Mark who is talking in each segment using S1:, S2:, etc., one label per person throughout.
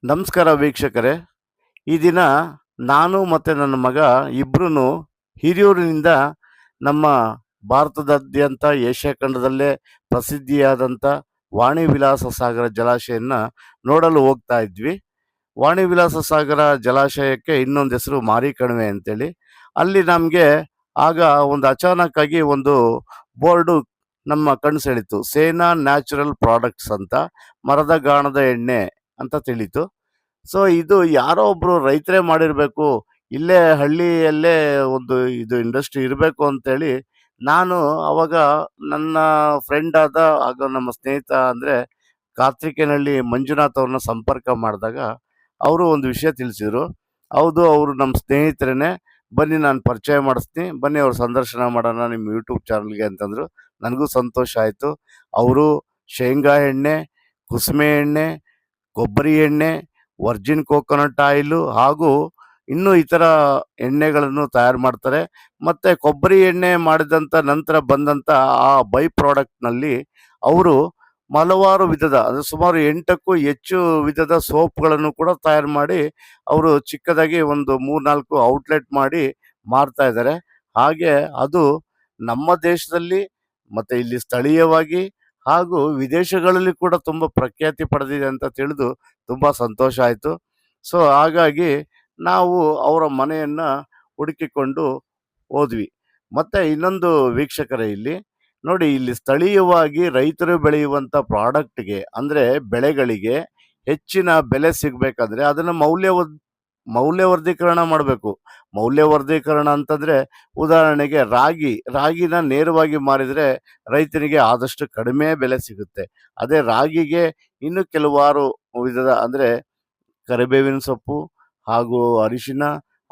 S1: ನಮಸ್ಕಾರ ವೀಕ್ಷಕರೇ. ಈ ದಿನ ನಾನು ಮತ್ತು ನನ್ನ ಮಗ ಇಬ್ಬರೂ ಹಿರಿಯೂರಿನಿಂದ ನಮ್ಮ ಭಾರತದಾದ್ಯಂತ ಏಷ್ಯಾ ಖಂಡದಲ್ಲೇ ಪ್ರಸಿದ್ಧಿಯಾದಂಥ ವಾಣಿ ವಿಲಾಸ ಸಾಗರ ಜಲಾಶಯನ ನೋಡಲು ಹೋಗ್ತಾ ಇದ್ವಿ. ವಾಣಿ ವಿಲಾಸ ಸಾಗರ ಜಲಾಶಯಕ್ಕೆ ಇನ್ನೊಂದು ಹೆಸರು ಮಾರಿ ಕಣಿವೆ ಅಂತೇಳಿ. ಅಲ್ಲಿ ನಮಗೆ ಆಗ ಒಂದು ಅಚಾನಕ್ಕಾಗಿ ಒಂದು ಬೋರ್ಡು ನಮ್ಮ ಕಣ್ಣು ಸೆಳೀತು. ಸೇನಾ ನ್ಯಾಚುರಲ್ ಪ್ರಾಡಕ್ಟ್ಸ್ ಅಂತ, ಮರದ ಗಾಣದ ಎಣ್ಣೆ ಅಂತ ತಿಳಿತು. ಸೊ ಇದು ಯಾರೋ ಒಬ್ರು ರೈತರೇ ಮಾಡಿರಬೇಕು, ಇಲ್ಲೇ ಹಳ್ಳಿಯಲ್ಲೇ ಒಂದು ಇದು ಇಂಡಸ್ಟ್ರಿ ಇರಬೇಕು ಅಂತೇಳಿ ನಾನು ಅವಾಗ ನನ್ನ ಫ್ರೆಂಡ್ ಆದ ಆಗ ನಮ್ಮ ಸ್ನೇಹಿತ ಅಂದರೆ ಕಾರ್ತಿಕೇನಹಳ್ಳಿ ಮಂಜುನಾಥ್ ಅವ್ರನ್ನ ಸಂಪರ್ಕ ಮಾಡಿದಾಗ ಅವರು ಒಂದು ವಿಷಯ ತಿಳಿಸಿದರು. ಹೌದು, ಅವರು ನಮ್ಮ ಸ್ನೇಹಿತರೇ, ಬನ್ನಿ ನಾನು ಪರಿಚಯ ಮಾಡಿಸ್ತೀನಿ, ಬನ್ನಿ ಅವ್ರ ಸಂದರ್ಶನ ಮಾಡೋಣ ನಿಮ್ಮ ಯೂಟ್ಯೂಬ್ ಚಾನಲ್ಗೆ ಅಂತಂದರು. ನನಗೂ ಸಂತೋಷ ಆಯಿತು. ಅವರು ಶೇಂಗಾ ಎಣ್ಣೆ, ಕುಸುಮೆ ಎಣ್ಣೆ, ಕೊಬ್ಬರಿ ಎಣ್ಣೆ, ವರ್ಜಿನ್ ಕೋಕೋನಟ್ ಆಯಿಲು ಹಾಗೂ ಇನ್ನೂ ಇತರ ಎಣ್ಣೆಗಳನ್ನು ತಯಾರು ಮಾಡ್ತಾರೆ. ಮತ್ತು ಕೊಬ್ಬರಿ ಎಣ್ಣೆ ಮಾಡಿದಂಥ ನಂತರ ಬಂದಂಥ ಆ ಬೈ ಪ್ರಾಡಕ್ಟ್ನಲ್ಲಿ ಅವರು ಹಲವಾರು ವಿಧದ, ಅಂದರೆ ಸುಮಾರು 8ಕ್ಕೂ ಹೆಚ್ಚು ವಿಧದ ಸೋಪ್ಗಳನ್ನು ಕೂಡ ತಯಾರು ಮಾಡಿ ಅವರು ಚಿಕ್ಕದಾಗಿ ಒಂದು 3-4 ಔಟ್ಲೆಟ್ ಮಾಡಿ ಮಾರ್ತಾ ಇದ್ದಾರೆ. ಹಾಗೆ ಅದು ನಮ್ಮ ದೇಶದಲ್ಲಿ ಮತ್ತು ಇಲ್ಲಿ ಸ್ಥಳೀಯವಾಗಿ ಹಾಗೂ ವಿದೇಶಗಳಲ್ಲಿ ಕೂಡ ತುಂಬ ಪ್ರಖ್ಯಾತಿ ಪಡೆದಿದೆ ಅಂತ ತಿಳಿದು ತುಂಬ ಸಂತೋಷ ಆಯಿತು. ಸೊ ಹಾಗಾಗಿ ನಾವು ಅವರ ಮನೆಯನ್ನು ಹುಡುಕಿಕೊಂಡು ಹೋದ್ವಿ. ಮತ್ತು ಇನ್ನೊಂದು ವೀಕ್ಷಕರೇ, ಇಲ್ಲಿ ನೋಡಿ, ಇಲ್ಲಿ ಸ್ಥಳೀಯವಾಗಿ ರೈತರು ಬೆಳೆಯುವಂಥ ಪ್ರಾಡಕ್ಟ್ಗೆ, ಅಂದರೆ ಬೆಳೆಗಳಿಗೆ ಹೆಚ್ಚಿನ ಬೆಲೆ ಸಿಗಬೇಕಾದ್ರೆ ಅದನ್ನು ಮೌಲ್ಯವರ್ಧೀಕರಣ ಮಾಡಬೇಕು. ಮೌಲ್ಯವರ್ಧೀಕರಣ ಅಂತಂದರೆ ಉದಾಹರಣೆಗೆ ರಾಗಿನ ನೇರವಾಗಿ ಮಾರಿದರೆ ರೈತನಿಗೆ ಆದಷ್ಟು ಕಡಿಮೆ ಬೆಲೆ ಸಿಗುತ್ತೆ. ಅದೇ ರಾಗಿಗೆ ಇನ್ನು ಕೆಲವಾರು ವಿಧದ, ಅಂದರೆ ಕರಿಬೇವಿನ ಸೊಪ್ಪು ಹಾಗೂ ಅರಿಶಿನ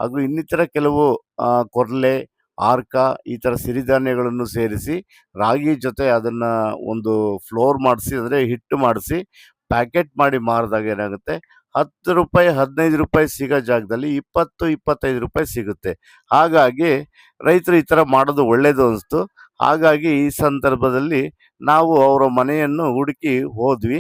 S1: ಹಾಗೂ ಇನ್ನಿತರ ಕೆಲವು ಕೊರ್ಲೆ, ಆರ್ಕ, ಈ ಥರ ಸಿರಿಧಾನ್ಯಗಳನ್ನು ಸೇರಿಸಿ ರಾಗಿ ಜೊತೆ ಅದನ್ನು ಒಂದು ಫ್ಲೋರ್ ಮಾಡಿಸಿ, ಅಂದರೆ ಹಿಟ್ಟು ಮಾಡಿಸಿ ಪ್ಯಾಕೆಟ್ ಮಾಡಿ ಮಾರಿದಾಗ ಏನಾಗುತ್ತೆ, ₹10 ₹15 ಸಿಗೋ ಜಾಗದಲ್ಲಿ ₹20-25 ಸಿಗುತ್ತೆ. ಹಾಗಾಗಿ ರೈತರು ಈ ಥರ ಮಾಡೋದು ಒಳ್ಳೆಯದು ಅನಿಸ್ತು. ಹಾಗಾಗಿ ಈ ಸಂದರ್ಭದಲ್ಲಿ ನಾವು ಅವರ ಮನೆಯನ್ನು ಹುಡುಕಿ ಹೋದ್ವಿ.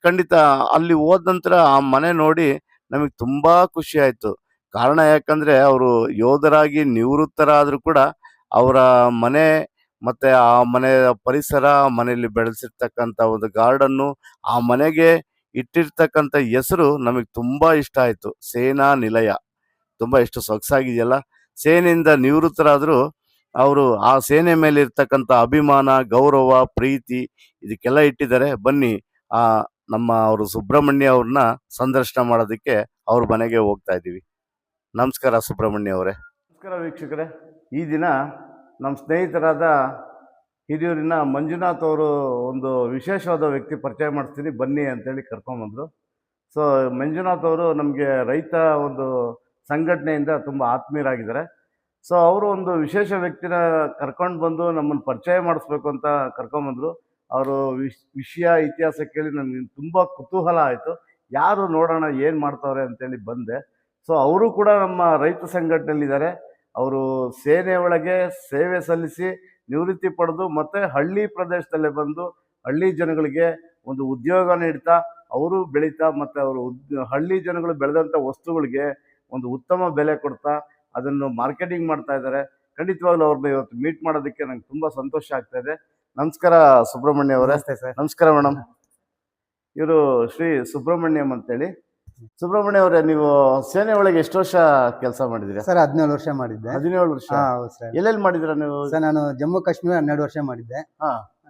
S1: ಖಂಡಿತ ಅಲ್ಲಿ ಹೋದ ನಂತರ ಆ ಮನೆ ನೋಡಿ ನಮಗೆ ತುಂಬ ಖುಷಿ ಆಯಿತು. ಕಾರಣ ಯಾಕಂದರೆ ಅವರು ಯೋಧರಾಗಿ ನಿವೃತ್ತರಾದರೂ ಕೂಡ ಅವರ ಮನೆ ಮತ್ತು ಆ ಮನೆಯ ಪರಿಸರ, ಮನೆಯಲ್ಲಿ ಬೆಳೆಸಿರ್ತಕ್ಕಂಥ ಒಂದು ಗಾರ್ಡನ್ನು, ಆ ಮನೆಗೆ ಇಟ್ಟಿರ್ತಕ್ಕಂಥ ಹೆಸರು ನಮಗೆ ತುಂಬ ಇಷ್ಟ ಆಯಿತು. ಸೇನಾ ನಿಲಯ. ತುಂಬ ಎಷ್ಟು ಸೊಗಸಾಗಿದೆಯಲ್ಲ. ಸೇನೆಯಿಂದ ನಿವೃತ್ತರಾದರೂ ಅವರು ಆ ಸೇನೆ ಮೇಲೆ ಇರ್ತಕ್ಕಂಥ ಅಭಿಮಾನ, ಗೌರವ, ಪ್ರೀತಿ ಇದಕ್ಕೆಲ್ಲ ಇಟ್ಟಿದ್ದಾರೆ. ಬನ್ನಿ ಅವರು ಸುಬ್ರಹ್ಮಣ್ಯ ಅವ್ರನ್ನ ಸಂದರ್ಶನ ಮಾಡೋದಕ್ಕೆ ಅವ್ರ ಮನೆಗೆ ಹೋಗ್ತಾ ಇದ್ದೀವಿ. ನಮಸ್ಕಾರ ಸುಬ್ರಹ್ಮಣ್ಯ ಅವರೇ. ನಮಸ್ಕಾರ ವೀಕ್ಷಕರೇ. ಈ ದಿನ ನಮ್ಮ ಸ್ನೇಹಿತರಾದ ಹಿರಿಯೂರಿನ ಮಂಜುನಾಥ್ ಅವರು ಒಂದು ವಿಶೇಷವಾದ ವ್ಯಕ್ತಿ ಪರಿಚಯ ಮಾಡಿಸ್ತೀನಿ ಬನ್ನಿ ಅಂತೇಳಿ ಕರ್ಕೊಂಬಂದರು. ಸೊ ಮಂಜುನಾಥ್ ಅವರು ನಮಗೆ ರೈತ ಒಂದು ಸಂಘಟನೆಯಿಂದ ತುಂಬ ಆತ್ಮೀಯರಾಗಿದ್ದಾರೆ. ಸೊ ಅವರು ಒಂದು ವಿಶೇಷ ವ್ಯಕ್ತಿನ ಕರ್ಕೊಂಡು ಬಂದು ನಮ್ಮನ್ನು ಪರಿಚಯ ಮಾಡಿಸ್ಬೇಕು ಅಂತ ಕರ್ಕೊಂಬಂದರು. ಅವರು ವಿಷಯ ಇತಿಹಾಸ ಕೇಳಿ ನನಗೆ ತುಂಬ ಕುತೂಹಲ ಆಯಿತು. ಯಾರು, ನೋಡೋಣ ಏನು ಮಾಡ್ತಾವ್ರೆ ಅಂತೇಳಿ ಬಂದೆ. ಸೊ ಅವರು ಕೂಡ ನಮ್ಮ ರೈತ ಸಂಘಟನೆಯಲ್ಲಿದ್ದಾರೆ. ಅವರು ಸೇನೆ ಒಳಗೆ ಸೇವೆ ಸಲ್ಲಿಸಿ ನಿವೃತ್ತಿ ಪಡೆದು ಮತ್ತು ಹಳ್ಳಿ ಪ್ರದೇಶದಲ್ಲೇ ಬಂದು ಹಳ್ಳಿ ಜನಗಳಿಗೆ ಒಂದು ಉದ್ಯೋಗ ನೀಡ್ತಾ, ಅವರು ಬೆಳೀತಾ, ಮತ್ತು ಅವರು ಹಳ್ಳಿ ಜನಗಳು ಬೆಳೆದಂಥ ವಸ್ತುಗಳಿಗೆ ಒಂದು ಉತ್ತಮ ಬೆಲೆ ಕೊಡ್ತಾ ಅದನ್ನು ಮಾರ್ಕೆಟಿಂಗ್ ಮಾಡ್ತಾ ಇದ್ದಾರೆ. ಖಂಡಿತವಾಗ್ಲೂ ಅವ್ರನ್ನ ಇವತ್ತು ಮೀಟ್ ಮಾಡೋದಕ್ಕೆ ನಂಗೆ ತುಂಬ ಸಂತೋಷ ಆಗ್ತಾ ಇದೆ. ನಮಸ್ಕಾರ ಸುಬ್ರಹ್ಮಣ್ಯ ಅವರೇ. ನಮಸ್ಕಾರ ಮೇಡಮ್. ಇವರು ಶ್ರೀ ಸುಬ್ರಹ್ಮಣ್ಯಂ ಅಂತೇಳಿ. ಸುಬ್ರಹ್ಮಣ್ಯ ಅವರೇ, ನೀವು ಸೇನೆ ಒಳಗೆ ಎಷ್ಟು ವರ್ಷ ಕೆಲಸ ಮಾಡಿದ್ದೀರಾ?
S2: ಸರ್ 17 ವರ್ಷ ಮಾಡಿದ್ದೆ.
S1: 17 ವರ್ಷ?
S2: ಹೌದು ಸರ್.
S1: ಎಲ್ಲೆಲ್ಲಿ ಮಾಡಿದ್ದೀರಾ ನೀವು?
S2: ಸರ್ ನಾನು ಜಮ್ಮು ಕಾಶ್ಮೀರ 12 ವರ್ಷ ಮಾಡಿದ್ದೆ.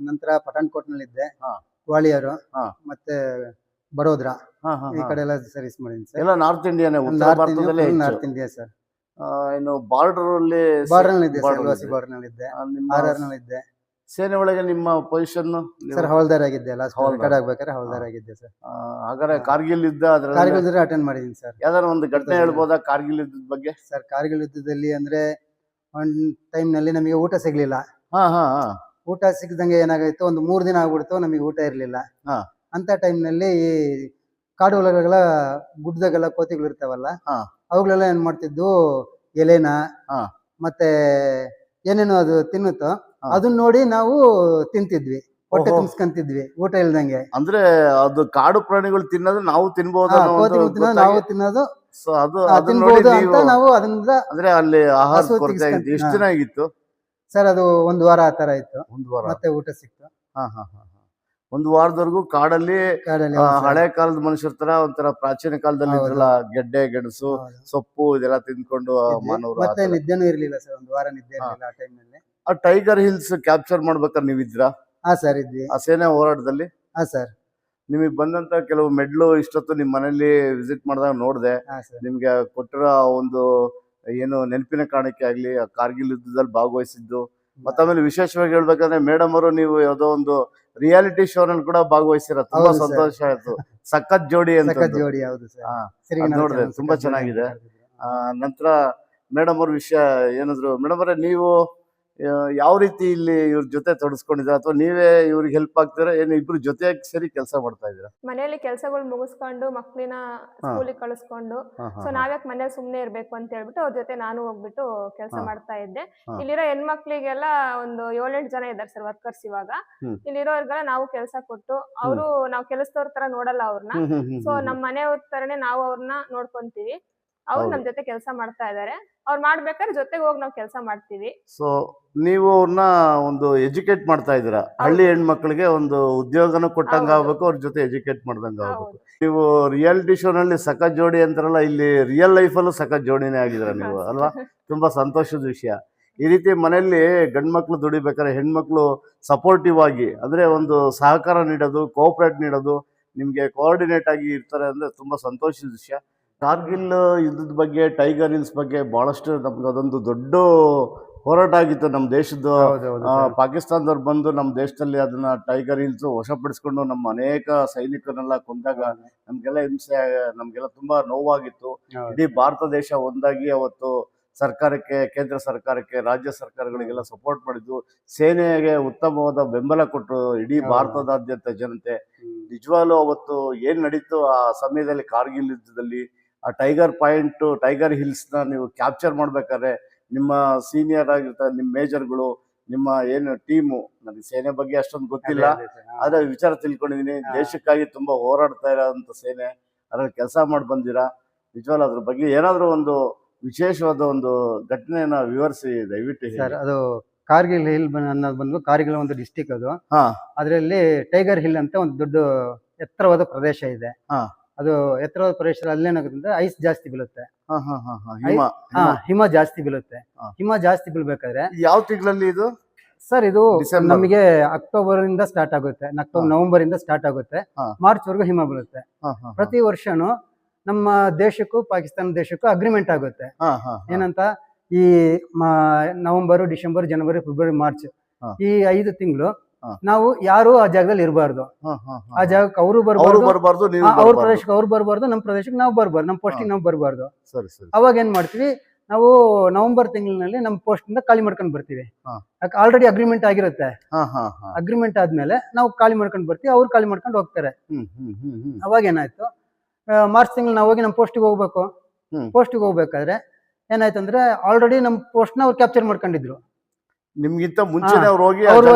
S2: ನಂತರ ಪಠಾಣ್ಕೋಟ್ನಲ್ಲಿದ್ದೆ, ಗ್ವಾಲಿಯರ್, ಮತ್ತೆ ಬರೋದ್ರಾ, ಈ ಕಡೆ ಎಲ್ಲ ಸರ್ವಿಸ್ ಮಾಡಿದ್ದೀನಿ ಸರ್.
S1: ಎಲ್ಲ ನಾರ್ತ್ ಇಂಡಿಯಾನೇ? ಉತ್ತರ ಭಾರತದಲ್ಲೇ?
S2: North India sir.
S1: ಇನ್ನು ಬಾರ್ಡರ್
S2: ನಲ್ಲಿ ಬಾರ್ಡರ್ ನಲ್ಲಿದ್ದೆ, RR ನಲ್ಲಿದ್ದೆ.
S1: ಸೇನೆ ಒಳಗೆ ನಿಮ್ಮ ಪೊಸಿಷನ್?
S2: ಸರ್ ಹವಲ್ದಾರ್ ಆಗಿದ್ದೆ. ರಿಟೈರ್ಡ್ ಆಗ್ಬೇಕಾದ್ರೆ ಹವಲ್ದಾರ್ ಆಗಿದ್ದೆ ಸರ್.
S1: ಹಾಗಾದ್ರೆ ಕಾರ್ಗಿಲ್ ಯುದ್ಧ
S2: ಅಟೆಂಡ್ ಮಾಡಿದ್ದೀನಿ ಸರ್.
S1: ಯಾವ್ದಾರ ಒಂದು ಘಟನೆ ಹೇಳ್ಬೋದಾ ಕಾರ್ಗಿಲ್ ಯುದ್ಧದ ಬಗ್ಗೆ?
S2: ಸರ್ ಕಾರ್ಗಿಲ್ ಯುದ್ಧದಲ್ಲಿ ಅಂದ್ರೆ ಒಂದ್ ಟೈಮ್ ನಲ್ಲಿ ನಮಗೆ ಊಟ ಸಿಗ್ಲಿಲ್ಲ. ಊಟ ಸಿಗದಂಗೆ ಏನಾಗಾಯ್ತು, ಒಂದು 3 ದಿನ ಆಗ್ಬಿಡ್ತು, ನಮಗೆ ಊಟ ಇರ್ಲಿಲ್ಲ. ಅಂತ ಟೈಮ್ ನಲ್ಲಿ ಈ ಕಾಡು ಒಳಗೆಲ್ಲ ಗುಡ್ಡದಾಗೆಲ್ಲ ಕೋತಿಗಳು ಇರ್ತಾವಲ್ಲ, ಅವುಗಳೆಲ್ಲ ಏನ್ ಮಾಡ್ತಿದ್ವು, ಎಲೆನ ಮತ್ತೆ ಏನೇನೋ ಅದು ತಿನ್ನುತ್ತೋ ಅದನ್ನ ನೋಡಿ ನಾವು ತಿಂತಿದ್ವಿ. ಹೊಟ್ಟೆ
S1: ಓಹೋ.
S2: ತುಂಬಿಸ್ಕೊಂತಿದ್ವಿ ಊಟ ಇಲ್ದಂಗೆ.
S1: ಅಂದ್ರೆ ಅದು ಕಾಡು ಪ್ರಾಣಿಗಳು ತಿನ್ನೋದು ನಾವು ತಿನ್ಬಹುದು
S2: ಹಾ,
S1: ಅನ್ನೋ
S2: ಕೋತಿ
S1: ಒಂದು
S2: ಮುತ್ತಿನ ನಾವು ತಿನ್ನೋದು
S1: ಸೊ ಅದನ್ನ ನೋಡಿ
S2: ತಿನ್ಬಹುದು ಅಂತ
S1: ನೀವು
S2: ನಾವು ಅದರಿಂದ
S1: ಅಂದ್ರೆ ಅಲ್ಲಿ ಆಹಾರ
S2: ಹಸು
S1: ಕೊರತೆ ಆಗಿತ್ತು. ಎಷ್ಟು ದಿನ ಆಗಿತ್ತು?
S2: ಸರ್ ಅದು 1 ವಾರ ಆ ತರ ಇತ್ತು.
S1: ಒಂದು ವಾರ.
S2: ಮತ್ತೆ ಊಟ ಸಿಕ್ತು
S1: ಹಾ ಹಾ ಹಾ ಹಾ. ಒಂದು ವಾರದವರೆಗೂ ಕಾಡಲ್ಲಿ
S2: ಕಾಡಲ್ಲಿ. ಹೌದು ಸರ್.
S1: ಹಳೆ ಕಾಲದ ಮನುಷ್ಯರ ತರ ಒಂಥರ ಪ್ರಾಚೀನ ಕಾಲದಲ್ಲಿ
S2: ಹೌದು.
S1: ಇದ್ರಲ್ಲ, ಗೆಡ್ಡೆ ಗೆಣಸು
S2: ಹೌದು.
S1: ಸೊಪ್ಪು ಇದೆಲ್ಲ ತಿನ್ಕೊಂಡು
S2: ಇದ್ವಿ.
S1: ಮಾನವರು
S2: ಮತ್ತೆ ನಿದ್ದೆನೂ ಇರ್ಲಿಲ್ಲ ಸರ್, 1 ವಾರ ನಿದ್ದೆ ಇರ್ಲಿಲ್ಲ ಆ ಟೈಮ್ನಲ್ಲಿ.
S1: ಆ ಟೈಗರ್ ಹಿಲ್ಸ್ ಕ್ಯಾಪ್ಚರ್ ಮಾಡ್ಬೇಕಾದ್ರೆ ನೀವು ಇದ್ರಾ
S2: ಹಾ ಸರ್, ಇದ್ವಿ.
S1: ಆ ಸೇನೆ ಹೋರಾಟದಲ್ಲಿ?
S2: ಹಾ ಸರ್.
S1: ನಿಮಗೆ ಬಂದಂತ ಕೆಲವು ಮೆಡ್ಲು ಇಷ್ಟೊತ್ತು ನಿಮ್ ಮನೇಲಿ ವಿಸಿಟ್ ಮಾಡಿದಾಗ ನೋಡಿದೆ.
S2: ಹಾ ಸರ್.
S1: ನಿಮ್ಗೆ ಕೊಟ್ಟಿರೋ ಒಂದು ಏನು ನೆನಪಿನ ಕಾಣಿಕೆ ಆಗ್ಲಿ, ಆ ಕಾರ್ಗಿಲ್ ಯುದ್ಧದಲ್ಲಿ ಭಾಗವಹಿಸಿದ್ದು, ಮತ್ತೆ ಆಮೇಲೆ ವಿಶೇಷವಾಗಿ ಹೇಳ್ಬೇಕಂದ್ರೆ ಮೇಡಮ್ ಅವರು ನೀವು ಯಾವುದೋ ಒಂದು ರಿಯಾಲಿಟಿ ಶೋ ನಲ್ಲಿ ಕೂಡ ಭಾಗವಹಿಸಿರ, ತುಂಬಾ
S2: ಹೌದು ಸರ್.
S1: ಸಂತೋಷ ಆಯ್ತು. ಸಖತ್ ಜೋಡಿ ಅಂತ
S2: ಸಖತ್ ಜೋಡಿ. ಹೌದು ಸರ್.
S1: ಹಾ,
S2: ಶ್ರೀನಾಥ್
S1: ನೋಡಿದೆ,
S2: ಚಂದ್ರ
S1: ತುಂಬಾ
S2: ಸಖತ್ ಜೋಡಿ
S1: ಚೆನ್ನಾಗಿದೆ.
S2: ಆಡ್ತಿದ್ರು.
S1: ನಂತರ ಮೇಡಮ್ ಅವ್ರ ವಿಷಯ ಏನಾದ್ರು, ಮೇಡಮ್ ಅವರೇ ನೀವು ಯಾವ ರೀತಿ ಇಲ್ಲಿ ಇವ್ರ ಜೊತೆ ತೊಡಸ್ಕೊಂಡಿದ್ದೀರಾ, ಅಥವಾ ನೀವೇ ಇವ್ರಿಗೆ ಹೆಲ್ಪ್ ಆಗ್ತೀರಾ, ಏನು ಇಬ್ರು ಜೊತೆಯಾಗಿ ಸೇರಿ ಕೆಲಸ ಮಾಡ್ತಾ ಇದ್ದೀರಾ?
S3: ಮನೆಯಲ್ಲಿ ಕೆಲಸಗಳು ಮುಗಿಸ್ಕೊಂಡು ಮಕ್ಳಿನ ಸ್ಕೂಲಿಗೆ ಕಳಿಸ್ಕೊಂಡು, ಸೊ ನಾವ್ಯಾಕೆ ಮನೇಲಿ ಸುಮ್ನೆ ಇರ್ಬೇಕು ಅಂತ ಹೇಳ್ಬಿಟ್ಟು ಅವ್ರ ಜೊತೆ ನಾನು ಹೋಗ್ಬಿಟ್ಟು ಕೆಲಸ ಮಾಡ್ತಾ ಇದ್ದೆ. ಇಲ್ಲಿರೋ ಹೆಣ್ಮಕ್ಳಿಗೆಲ್ಲ ಒಂದು 7-8 ಜನ ಇದ್ದಾರೆ ಸರ್ ವರ್ಕರ್ಸ್. ಇವಾಗ ಇಲ್ಲಿರೋರ್ಗೆಲ್ಲ ನಾವು ಕೆಲಸ ಕೊಟ್ಟು, ಅವರು ನಾವು ಕೆಲಸದವ್ರ ತರ ನೋಡಲ್ಲ ಅವ್ರನ್ನ. ಸೊ ನಮ್ ಮನೆಯವ್ರ ತರನೇ ನಾವು ಅವ್ರನ್ನ ನೋಡ್ಕೊಂತೀವಿ. ಅವ್ರು ನಮ್ ಜೊತೆ ಕೆಲಸ ಮಾಡ್ತಾ ಇದಾರೆ. ಅವ್ರು ಮಾಡ್ಬೇಕಾದ್ರೆ ಜೊತೆಗೆ ಹೋಗಿ ನಾವು ಕೆಲಸ ಮಾಡ್ತೀವಿ.
S1: ಸೊ ನೀವು ಅವ್ರನ್ನ ಒಂದು ಎಜುಕೇಟ್ ಮಾಡ್ತಾ ಇದ್ದೀರಾ. ಹಳ್ಳಿ ಹೆಣ್ಮಕ್ಳಿಗೆ ಒಂದು ಉದ್ಯೋಗನೂ ಕೊಟ್ಟಂಗ ಆಗ್ಬೇಕು, ಅವ್ರ ಜೊತೆ ಎಜುಕೇಟ್ ಮಾಡ್ದಂಗ ಆಗ್ಬೇಕು. ನೀವು ರಿಯಾಲಿಟಿ ಶೋ ನಲ್ಲಿ ಸಖತ್ ಜೋಡಿ ಅಂತಾರಲ್ಲ, ಇಲ್ಲಿ ರಿಯಲ್ ಲೈಫ್ ಅಲ್ಲೂ ಸಖತ್ ಜೋಡಿನೇ ಆಗಿದ್ದೀರಾ ನೀವು, ಅಲ್ವಾ? ತುಂಬಾ ಸಂತೋಷದ ವಿಷಯ. ಈ ರೀತಿ ಮನೆಯಲ್ಲಿ ಗಂಡು ಮಕ್ಳು ದುಡಿಬೇಕಾದ್ರೆ ಹೆಣ್ಮಕ್ಳು ಸಪೋರ್ಟಿವ್ ಆಗಿ, ಅಂದ್ರೆ ಒಂದು ಸಹಕಾರ ನೀಡೋದು, ಕೋಆಪರೇಟ್ ನೀಡೋದು, ನಿಮ್ಗೆ ಕೋಆರ್ಡಿನೇಟ್ ಆಗಿ ಇರ್ತಾರೆ ಅಂದ್ರೆ ತುಂಬಾ ಸಂತೋಷದ ವಿಷಯ. ಕಾರ್ಗಿಲ್ ಯುದ್ಧದ ಬಗ್ಗೆ, ಟೈಗರ್ ಹಿಲ್ಸ್ ಬಗ್ಗೆ ಬಹಳಷ್ಟು ನಮ್ಗೆ ಅದೊಂದು ದೊಡ್ಡ ಹೋರಾಟ ಆಗಿತ್ತು ನಮ್ಮ ದೇಶದ್ದು. ಪಾಕಿಸ್ತಾನದವ್ರು ಬಂದು ನಮ್ಮ ದೇಶದಲ್ಲಿ ಅದನ್ನ ಟೈಗರ್ ಹಿಲ್ಸ್ ವಶಪಡಿಸ್ಕೊಂಡು ನಮ್ಮ ಅನೇಕ ಸೈನಿಕರನ್ನೆಲ್ಲ ಕೊಂದಾಗ ನಮ್ಗೆಲ್ಲ ಹಿಂಸೆ, ನಮ್ಗೆಲ್ಲ ತುಂಬಾ ನೋವಾಗಿತ್ತು. ಇಡೀ ಭಾರತ ದೇಶ ಒಂದಾಗಿ ಅವತ್ತು ಸರ್ಕಾರಕ್ಕೆ, ಕೇಂದ್ರ ಸರ್ಕಾರಕ್ಕೆ, ರಾಜ್ಯ ಸರ್ಕಾರಗಳಿಗೆಲ್ಲ ಸಪೋರ್ಟ್ ಮಾಡಿದ್ದು, ಸೇನೆಗೆ ಉತ್ತಮವಾದ ಬೆಂಬಲ ಕೊಟ್ಟರು ಇಡೀ ಭಾರತದಾದ್ಯಂತ ಜನತೆ. ನಿಜವಾಗ್ಲೂ ಅವತ್ತು ಏನ್ ನಡೀತು ಆ ಸಮಯದಲ್ಲಿ ಕಾರ್ಗಿಲ್ ಯುದ್ಧದಲ್ಲಿ, ಆ ಟೈಗರ್ ಹಿಲ್ಸ್ನ ನೀವು ಕ್ಯಾಪ್ಚರ್ ಮಾಡ್ಬೇಕಾದ್ರೆ ನಿಮ್ಮ ಸೀನಿಯರ್ ಆಗಿರ್ತಾರೆ, ನಿಮ್ಮ ಮೇಜರ್ಗಳು, ನಿಮ್ಮ ಏನು ಟೀಮು, ನನಗೆ ಸೇನೆ ಬಗ್ಗೆ ಅಷ್ಟೊಂದು ಗೊತ್ತಿಲ್ಲ, ಆದ್ರೆ ವಿಚಾರ ತಿಳ್ಕೊಂಡಿದೀನಿ. ದೇಶಕ್ಕಾಗಿ ತುಂಬಾ ಹೋರಾಡ್ತಾ ಇರೋಂಥ ಸೇನೆ, ಅದ್ರಲ್ಲಿ ಕೆಲಸ ಮಾಡಿ ಬಂದಿರಾ. ನಿಜವಾಗ್ಲೂ ಅದ್ರ ಬಗ್ಗೆ ಏನಾದ್ರು ಒಂದು ವಿಶೇಷವಾದ ಒಂದು ಘಟನೆಯನ್ನ ವಿವರಿಸಿ ದಯವಿಟ್ಟು
S2: ಸರ್. ಅದು ಕಾರ್ಗಿಲ್ ಹಿಲ್ ಅನ್ನೋದು ಬಂದು, ಕಾರ್ಗಿಲ್ ಒಂದು ಡಿಸ್ಟಿಕ್ ಅದು. ಅದರಲ್ಲಿ ಟೈಗರ್ ಹಿಲ್ ಅಂತ ಒಂದು ದೊಡ್ಡ ಎತ್ತರವಾದ ಪ್ರದೇಶ ಇದೆ. ಅದು ಎತ್ತರವಾದ ಪ್ರದೇಶ, ಅಲ್ಲೇನಾಗುತ್ತೆ ಐಸ್ ಜಾಸ್ತಿ ಬೀಳುತ್ತೆ. ಹಿಮ ಜಾಸ್ತಿ ಬೀಳುತ್ತೆ. ಹಿಮ ಜಾಸ್ತಿ ಬೀಳ್ಬೇಕಾದ್ರೆ
S1: ಯಾವ ತಿಂಗಳಲ್ಲಿ ಇದು
S2: ಸರ್? ಇದು ನಮಗೆ ಅಕ್ಟೋಬರ್ ಇಂದ ಸ್ಟಾರ್ಟ್ ಆಗುತ್ತೆ, ನವೆಂಬರ್ ಇಂದ ಸ್ಟಾರ್ಟ್ ಆಗುತ್ತೆ, ಮಾರ್ಚ್ ವರೆಗೂ ಹಿಮ ಬೀಳುತ್ತೆ. ಪ್ರತಿ ವರ್ಷನೂ ನಮ್ಮ ದೇಶಕ್ಕೂ ಪಾಕಿಸ್ತಾನ ದೇಶಕ್ಕೂ ಅಗ್ರಿಮೆಂಟ್ ಆಗುತ್ತೆ. ಏನಂತ, ಈ ನವೆಂಬರ್, ಡಿಸೆಂಬರ್, ಜನವರಿ, ಫೆಬ್ರವರಿ, ಮಾರ್ಚ್ ಈ 5 ತಿಂಗಳು ನಾವು ಯಾರು ಆ ಜಾಗದಲ್ಲಿ ಇರಬಾರ್ದು. ಆ ಜಾಗಕ್ಕೆ ಅವರು ಬರಬಾರ್ದು, ಅವ್ರ ಪ್ರದೇಶಕ್ಕೆ ಅವ್ರು ಬರಬಾರ್ದು, ನಮ್ಮ ಪ್ರದೇಶಕ್ಕೆ ನಾವು ಬರಬಾರ್ದು, ನಮ್ಮ ಪೋಸ್ಟಿಗೆ ನಾವು ಬರಬಾರ್ದು. ಅವಾಗ ಏನ್ ಮಾಡ್ತೀವಿ ನಾವು, ನವೆಂಬರ್ ತಿಂಗಳಿನಲ್ಲಿ ನಮ್ಮ ಪೋಸ್ಟ್ ಇಂದ ಖಾಲಿ ಮಾಡ್ಕೊಂಡು ಬರ್ತೀವಿ. ಆಲ್ರೆಡಿ ಅಗ್ರಿಮೆಂಟ್ ಆಗಿರುತ್ತೆ. ಅಗ್ರಿಮೆಂಟ್ ಆದ್ಮೇಲೆ ನಾವು ಖಾಲಿ ಮಾಡ್ಕೊಂಡು ಬರ್ತೀವಿ, ಅವ್ರು ಖಾಲಿ ಮಾಡ್ಕೊಂಡು ಹೋಗ್ತಾರೆ. ಅವಾಗ ಏನಾಯ್ತು, ಮಾರ್ಚ್ ತಿಂಗಳು ನಾವು ಹೋಗಿ ನಮ್ಮ ಪೋಸ್ಟಿಗೆ ಹೋಗ್ಬೇಕು. ಪೋಸ್ಟಿಗೆ ಹೋಗ್ಬೇಕಾದ್ರೆ ಏನಾಯ್ತಂದ್ರೆ, ಆಲ್ರೆಡಿ ನಮ್ಮ ಪೋಸ್ಟ್ ನ ಅವ್ರು ಕ್ಯಾಪ್ಚರ್ ಮಾಡ್ಕೊಂಡಿದ್ರು.
S1: ನಿಮ್ಗಿಂತ ಮುಂಚೆನೆ ಅವ್ರು ಹೋಗಿ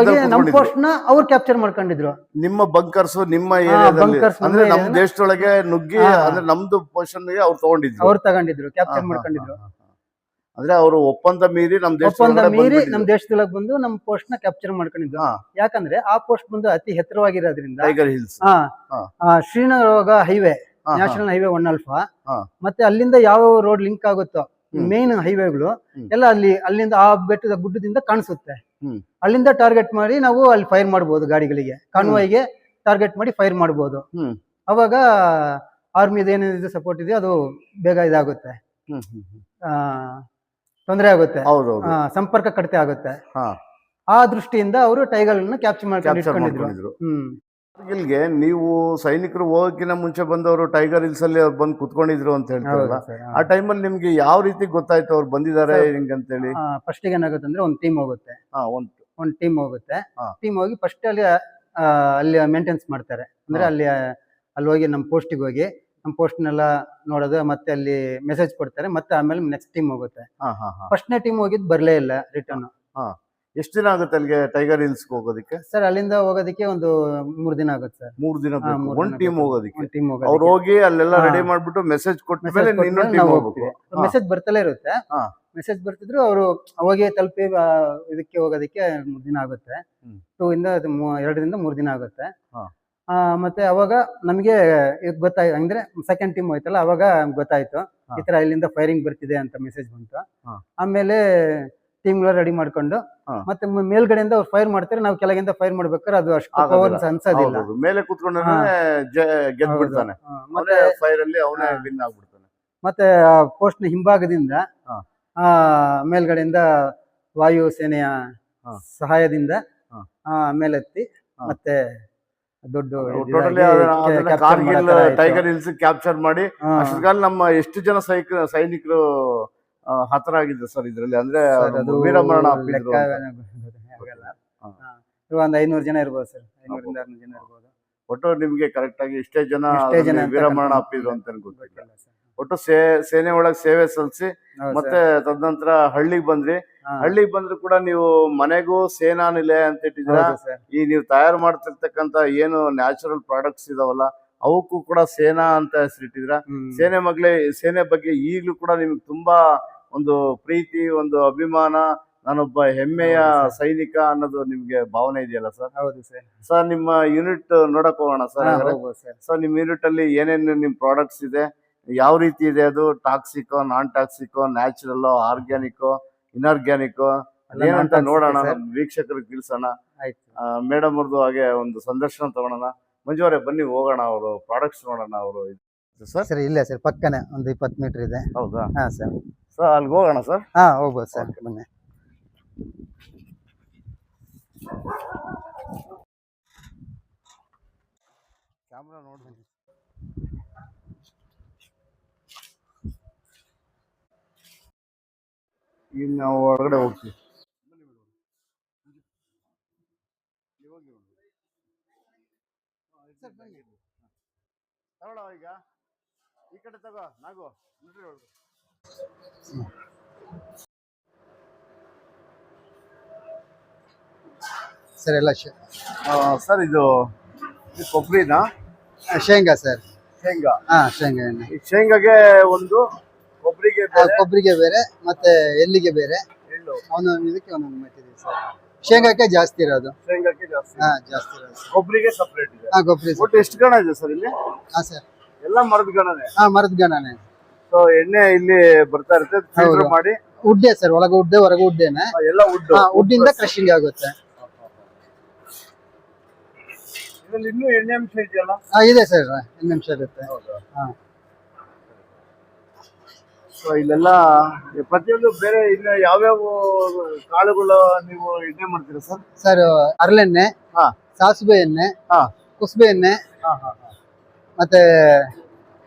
S2: ನಮ್ಮ ಪೋಸ್ಟ್ ನ ಅವ್ರು ಕ್ಯಾಪ್ಚರ್ ಮಾಡ್ಕೊಂಡಿದ್ರು.
S1: ನಿಮ್ಮ ಬಂಕರ್ಸ್ ನಿಮ್ಮ ಏರಿಯಾದಲ್ಲಿ, ಅಂದ್ರೆ ನಮ್ಮ ದೇಶದೊಳಗೆ ನುಗ್ಗಿ, ಅಂದ್ರೆ ನಮ್ದು ಪೊಸಿಷನ್ ಅವ್ರು ತಗೊಂಡಿದ್ರು,
S2: ಕ್ಯಾಪ್ಚರ್ ಮಾಡ್ಕೊಂಡಿದ್ರು.
S1: ಅಂದ್ರೆ ಅವರು ಒಪ್ಪಂದ ಮೀರಿ ನಮ್ಮ
S2: ದೇಶದೊಳಗೆ ಬಂದು ನಮ್ಮ ಪೋಸ್ಟ್ ನ ಕ್ಯಾಪ್ಚರ್ ಮಾಡ್ಕೊಂಡಿದ್ರು. ಯಾಕಂದ್ರೆ ಆ ಪೋಸ್ಟ್ ಬಂದು ಅತಿ ಎತ್ತರವಾಗಿರೋದ್ರಿಂದ,
S1: Tiger Hills
S2: Srinagar highway, national highway 1 ಮತ್ತೆ ಅಲ್ಲಿಂದ ಯಾವ ರೋಡ್ ಲಿಂಕ್ ಆಗುತ್ತೋ ಮೇನ್ ಹೈವೇಗಳು ಎಲ್ಲ ಅಲ್ಲಿಂದ ಆ ಬೆಟ್ಟದ ಗುಡ್ಡದಿಂದ ಕಾಣಿಸುತ್ತೆ. ಅಲ್ಲಿಂದ ಟಾರ್ಗೆಟ್ ಮಾಡಿ ನಾವು ಅಲ್ಲಿ ಫೈರ್ ಮಾಡಬಹುದು, ಗಾಡಿಗಳಿಗೆ, ಕಾನ್ವಾಯ್ಗೆ ಟಾರ್ಗೆಟ್ ಮಾಡಿ ಫೈರ್ ಮಾಡಬಹುದು. ಅವಾಗ ಆರ್ಮಿದು ಏನೇನಿದೆ ಸಪೋರ್ಟ್ ಇದೆ ಅದು ಬೇಗ ಇದಾಗುತ್ತೆ, ತೊಂದರೆ ಆಗುತ್ತೆ, ಸಂಪರ್ಕ ಕಡಿತ ಆಗುತ್ತೆ. ಆ ದೃಷ್ಟಿಯಿಂದ ಅವರು ಟೈಗರ್ ಕ್ಯಾಪ್ಚರ್ ಮಾಡ್ಕೊಂಡಿದ್ರು.
S1: ಕಾರ್ಗಿಲ್ಗೆ ನೀವು ಸೈನಿಕರು ಹೋಗಕ್ಕಿಂತ ಮುಂಚೆ ಬಂದವರು ಟೈಗರ್ ಹಿಲ್ಸ್ ಅಲ್ಲಿ ಅವ್ರು ಬಂದು ಕುತ್ಕೊಂಡಿದ್ರು ಅಂತ ಹೇಳ್ತಾರಲ್ಲ, ಆ ಟೈಮಲ್ಲಿ ನಿಮ್ಗೆ ಯಾವ ರೀತಿ ಗೊತ್ತಾಯ್ತು ಅವ್ರು ಬಂದಿದ್ದಾರೆ ಹಿಂಗಂತೇಳಿ?
S2: ಫಸ್ಟ್ ಏನಾಗುತ್ತೆ ಅಂದ್ರೆ, ಒಂದು ಟೀಮ್ ಹೋಗುತ್ತೆ. ಒಂದು ಟೀಮ್ ಹೋಗುತ್ತೆ. ಟೀಮ್ ಹೋಗಿ ಫಸ್ಟ್ ಅಲ್ಲಿ ಮೇಂಟೆನ್ಸ್ ಮಾಡ್ತಾರೆ. ಅಂದ್ರೆ ಅಲ್ಲಿ ಹೋಗಿ ನಮ್ಮ ಪೋಸ್ಟಿಗೆ ಹೋಗಿ ನಮ್ಮ ಪೋಸ್ಟ್ನೆಲ್ಲ ನೋಡೋದು, ಮತ್ತೆ ಅಲ್ಲಿ ಮೆಸೇಜ್ ಕೊಡ್ತಾರೆ. ಮತ್ತೆ ಆಮೇಲೆ ನೆಕ್ಸ್ಟ್ ಟೀಮ್ ಹೋಗುತ್ತೆ. ಫಸ್ಟ್ನೇ ಟೀಮ್ ಹೋಗಿದ್ದು ಬರಲೇ ಇಲ್ಲ ರಿಟರ್ನ್.
S1: ಎಷ್ಟು ದಿನ ಆಗುತ್ತೆ ಅಲ್ಲಿಗೆ ಟೈಗರ್ ಹಿಲ್ಸ್ಗೆ ಹೋಗೋದಕ್ಕೆ?
S2: ಸರ್ ಅಲ್ಲಿಂದ ಹೋಗೋದಕ್ಕೆ ಒಂದು 3 ದಿನ ಆಗುತ್ತೆ ಸರ್.
S1: 3 ದಿನ ಬೇಕು
S2: ಮೂರ್
S1: ಒಂದ್
S2: ದಿನ
S1: ಟೀಮ್
S2: ಬೇಕು.
S1: ಹೋಗೋದಕ್ಕೆ.
S2: ಒಂದ್ ಟೀಮ್
S1: ಅವ್ರು ಹೋಗಿ ಅಲ್ಲೆಲ್ಲ
S2: ಹಾ.
S1: ರೆಡಿ ಮಾಡ್ಬಿಟ್ಟು ಮೆಸೇಜ್ ಕೊಟ್ಟ
S2: ಮೆಸೇಜ್
S1: ಮೇಲೆ ಇನ್ನೊಂದು
S2: ಕೊಟ್ಮೇಲೆ
S1: ಟೀಮ್
S2: ನಾವು
S1: ಹೋಗ್ಬೇಕು.
S2: ಹೋಗ್ತೀವಿ. ಮೆಸೇಜ್ ಬರ್ತಲೇ ಇರುತ್ತೆ.
S1: ಹಾ.
S2: ಮೆಸೇಜ್ ಬರ್ತಿದ್ರು ಅವರು ಹೋಗಿ ತಲುಪಿ ಇದಕ್ಕೆ ಹೋಗೋದಕ್ಕೆ 3 ದಿನ ಆಗುತ್ತೆ. 2ರಿಂದ 3 ದಿನ ಆಗುತ್ತೆ.
S1: ಹಾ.
S2: ಮತ್ತೆ ಅವಾಗ ನಮಗೆ ಗೊತ್ತಾಯ್ತು, ಅಂದ್ರೆ ಸೆಕೆಂಡ್ ಟೀಮ್ ಹೋಯ್ತಲ್ಲ, ಅವಾಗ ಗೊತ್ತಾಯ್ತು
S1: ಹಾ.
S2: ಈ ತರ ಇಲ್ಲಿಂದ ಫೈರಿಂಗ್ ಬರ್ತಿದೆ ಅಂತ ಮೆಸೇಜ್ ಬಂತು.
S1: ಹಾ.
S2: ಆಮೇಲೆ ಟೀಮ್ಗಳು ರೆಡಿ ಮಾಡ್ಕೊಂಡು
S1: ಹಾ.
S2: ಮತ್ತೆ ಮೇಲ್ಗಡೆಯಿಂದ ಅವ್ರು ಫೈರ್ ಮಾಡ್ತಾರೆ, ನಾವು ಕೆಳಗಿಂದ ಫೈರ್ ಮಾಡ್ಬೇಕಾದ್ರೆ ಅದು ಅಷ್ಟು
S1: ಆಗೋದಿಲ್ಲ.
S2: ಪವರ್ ಅನ್ಸೋದಿಲ್ಲ.
S1: ಹೌದು, ಮೇಲೆ ಕುತ್ಕೊಂಡ್ರೆ
S2: ಹಾ.
S1: ಗೆದ್ದು
S2: ಹೌದು.
S1: ಬಿಡ್ತಾನೆ.
S2: ಮತ್ತೆ
S1: ಫೈರ್ ಅಲ್ಲಿ ಅವನೇ
S2: ಹಾ.
S1: ವಿನ್ ಆಗ್ಬಿಡ್ತಾನೆ.
S2: ಮತ್ತೆ ಪೋಸ್ಟ್ ನ ಹಿಂಭಾಗದಿಂದ
S1: ಹಾ.
S2: ಮೇಲ್ಗಡೆಯಿಂದ ವಾಯು ಸೇನೆಯ
S1: ಹಾ.
S2: ಸಹಾಯದಿಂದ
S1: ಹಾ.
S2: ಮೇಲೆತ್ತಿ
S1: ಹಾ.
S2: ಮತ್ತೆ ದೊಡ್ಡ
S1: totally Kargil tiger hills capture ಮಾಡಿ ಅಷ್ಟೊತ್ತಿಗಾಲ ನಮ್ಮ ಎಷ್ಟು ಜನ ಸೈನಿಕರು ಹತರಾಗಿದ್ರು ಸರ್ ಇದ್ರಲ್ಲಿ, ಅಂದ್ರೆ ವೀರಮರಣ ಅಪ್ಪಿದ್ರು
S2: ಒಂದು 500 ಜನ ಇರ್ಬೋದು ಸರ್. 500ರಿಂದ 600 ಜನ ಇರ್ಬೋದು.
S1: ಒಟ್ಟು ನಿಮ್ಗೆ ಕರೆಕ್ಟ್ ಆಗಿ ಇಷ್ಟೇ ಜನ
S2: ಜನ ಅಂತ
S1: ವೀರಮರಣ
S2: confirm
S1: ಅಪ್ಪಿದ್ರು ಅಂತ ಗೊತ್ತಿಲ್ಲ.
S2: ಗೊತ್ತಿಲ್ಲ ಸರ್.
S1: ಒಟ್ಟು ಸೇನೆ ಒಳಗ್ ಸೇವೆ ಸಲ್ಲಿಸಿ
S2: ಹೌದು
S1: ಮತ್ತೆ
S2: ಸರ್.
S1: ತದನಂತರ ಹಳ್ಳಿಗೆ ಬಂದ್ರಿ.
S2: ಹಾ.
S1: ಹಳ್ಳಿಗೆ ಬಂದ್ರು ಕೂಡ ನೀವು ಮನೆಗೂ ಸೇನಾ ನಿಲಯ ಅಂತ ಇಟ್ಟಿದ್ದೀರಾ.
S2: ಹೌದು ಸರ್.
S1: ಈ ನೀವು ತಯಾರು ಮಾಡ್ತಿರ್ತಕ್ಕಂತ ಏನು ನ್ಯಾಚುರಲ್ ಪ್ರಾಡಕ್ಟ್ಸ್ ಇದಾವಲ್ಲ ಅವಕ್ಕೂ ಕೂಡ ಸೇನಾ ಅಂತ ಹೆಸರಿಟ್ಟಿದ್ರ. ಸೇನೆ ಬಗ್ಗೆ ಈಗಲೂ ಕೂಡ ನಿಮ್ಗೆ ತುಂಬಾ ಒಂದು ಪ್ರೀತಿ, ಒಂದು ಅಭಿಮಾನ, ನಾನೊಬ್ಬ ಹೆಮ್ಮೆಯ
S2: ಹೌದು ಸರ್.
S1: ಸೈನಿಕ ಅನ್ನೋದು ನಿಮ್ಗೆ ಭಾವನೆ ಇದೆಯಲ್ಲ ಸರ್?
S2: ಹೌದು ಸರ್.
S1: ಸರ್ ನಿಮ್ಮ ಯೂನಿಟ್ ನೋಡಕ್ ಹೋಗೋಣ ಸರ್?
S2: ಹೋಗ್ಬೋದು ಸರ್.
S1: ಸರ್ ನಿಮ್ ಯೂನಿಟ್ ಅಲ್ಲಿ ಏನೇನು ನಿಮ್ ಪ್ರಾಡಕ್ಟ್ಸ್ ಇದೆ, ಯಾವ ರೀತಿ ಇದೆ, ಅದು ಟಾಕ್ಸಿಕೋ, ನಾನ್ ಟಾಕ್ಸಿಕೋ, ನ್ಯಾಚುರಲ್, ಆರ್ಗ್ಯಾನಿಕೋ, ಇನ್ಆರ್ಗ್ಯಾನಿಕೋ, ಅದೇನಂತ ನೋಡೋಣ, ನಮ್ಮ ವೀಕ್ಷಕರಿಗೆ ತಿಳಿಸೋಣ.
S2: ಆಯ್ತು.
S1: ಮೇಡಮ್ ಅವ್ರದ್ದು ಹಾಗೆ ಒಂದು ಸಂದರ್ಶನ ತಗೊಳೋಣ. ಮಂಜು ಅವರೇ ಬನ್ನಿ ಹೋಗೋಣ, ಅವರು ಪ್ರಾಡಕ್ಟ್ಸ್ ನೋಡೋಣ. ಅವರು ಸರ್
S2: ಸರ್ ಇಲ್ಲೇ ಸರ್ ಪಕ್ಕನೆ ಒಂದು 20 ಮೀಟರ್ ಇದೆ.
S1: ಹೌದಾ
S2: ಹಾ ಸರ್.
S1: ಸರ್ ಅಲ್ಲಿಗೆ ಹೋಗೋಣ ಸರ್?
S2: ಹೋಗ್ಬೋದು ಸರ್, ಬನ್ನಿ.
S1: ಕ್ಯಾಮ್ರಾ ನೋಡಿ. ಈಗ ನಾವು ಹೊರಗಡೆ ಹೋಗ್ತೀವಿ. ತಗೊಳ್ಳೋ, ಈಗ ಈ ಕಡೆ ತಗೋ ನಾಗು.
S2: ಸರ್ ಎಲ್ಲ
S1: ಸರ್ ಇದು ಕೊಬ್ಬರಿನಾ?
S2: ಶೇಂಗಾ ಸರ್.
S1: ಶೇಂಗಾ.
S2: ಶೇಂಗಾ ಎಣ್ಣೆ.
S1: ಈ ಶೇಂಗಾಗೆ ಒಂದು, ಕೊಬ್ಬರಿಗೆ
S2: ಕೊಬ್ಬರಿಗೆ ಬೇರೆ ಮತ್ತೆ ಎಲ್ಲಿಗೆ ಬೇರೆ,
S1: ಎಳ್ಳು
S2: ಒಂದೊಂದು ಇದಕ್ಕೆ ಒಂದೊಂದು ಮೆಟ್ಟಿದೆ ಸರ್. ಶೇಂಗಾಕ್ಕೆ ಜಾಸ್ತಿ ಇರೋದು.
S1: ಶೇಂಗಾಕ್ಕೆ ಜಾಸ್ತಿ,
S2: ಜಾಸ್ತಿ ಇರೋದು.
S1: ಕೊಬ್ಬರಿಗೆ ಸಪ್ರೇಟ್ ಇದೆ.
S2: ಕೊಬ್ಬರಿ
S1: ಒಟ್ಟು ಎಷ್ಟು ಗಣ ಇದೆ ಸರ್ ಇಲ್ಲಿ?
S2: ಸರ್
S1: ಎಲ್ಲ ಮರದ ಗಣನೆ?
S2: ಮರದ ಗಣನೆ.
S1: ಸೊ ಎಣ್ಣೆ ಇಲ್ಲಿ ಬರ್ತಾ ಇರುತ್ತೆ, ಫಿಲ್ಟರ್ ಮಾಡಿ.
S2: ಉಡ್ಡೆ ಸರ್, ಒಳಗೆ ಉಡ್ಡೆ ಹೊರಗೆ ಉಡ್ಡೆನೆ.
S1: ಎಲ್ಲ ಉಡ್ಡು,
S2: ಉಡ್ಡಿಂದ ಕ್ರಶಿಂಗ್ ಆಗುತ್ತೆ.
S1: ಇದ್ರಲ್ಲಿ ಇನ್ನೂ ಎಣ್ಣೆ ಅಂಶ ಇದೆಯಲ್ಲ?
S2: ಇದೆ ಸರ್, ಎಣ್ಣೆ ಅಂಶ ಇರುತ್ತೆ.
S1: ಸೊ ಇಲ್ಲೆಲ್ಲ ಪ್ರತಿಯೊಂದು ಬೇರೆ ಇನ್ನು ಯಾವ್ಯಾವ ಕಾಳುಗಳು ನೀವು ಎಣ್ಣೆ ಮಾಡ್ತೀರಾ ಸರ್?
S2: ಸರ್ ಹರಳೆಣ್ಣೆ, ಸಾಸಿವೆ ಎಣ್ಣೆ, ಕುಸುಬೆ ಎಣ್ಣೆ, ಮತ್ತೆ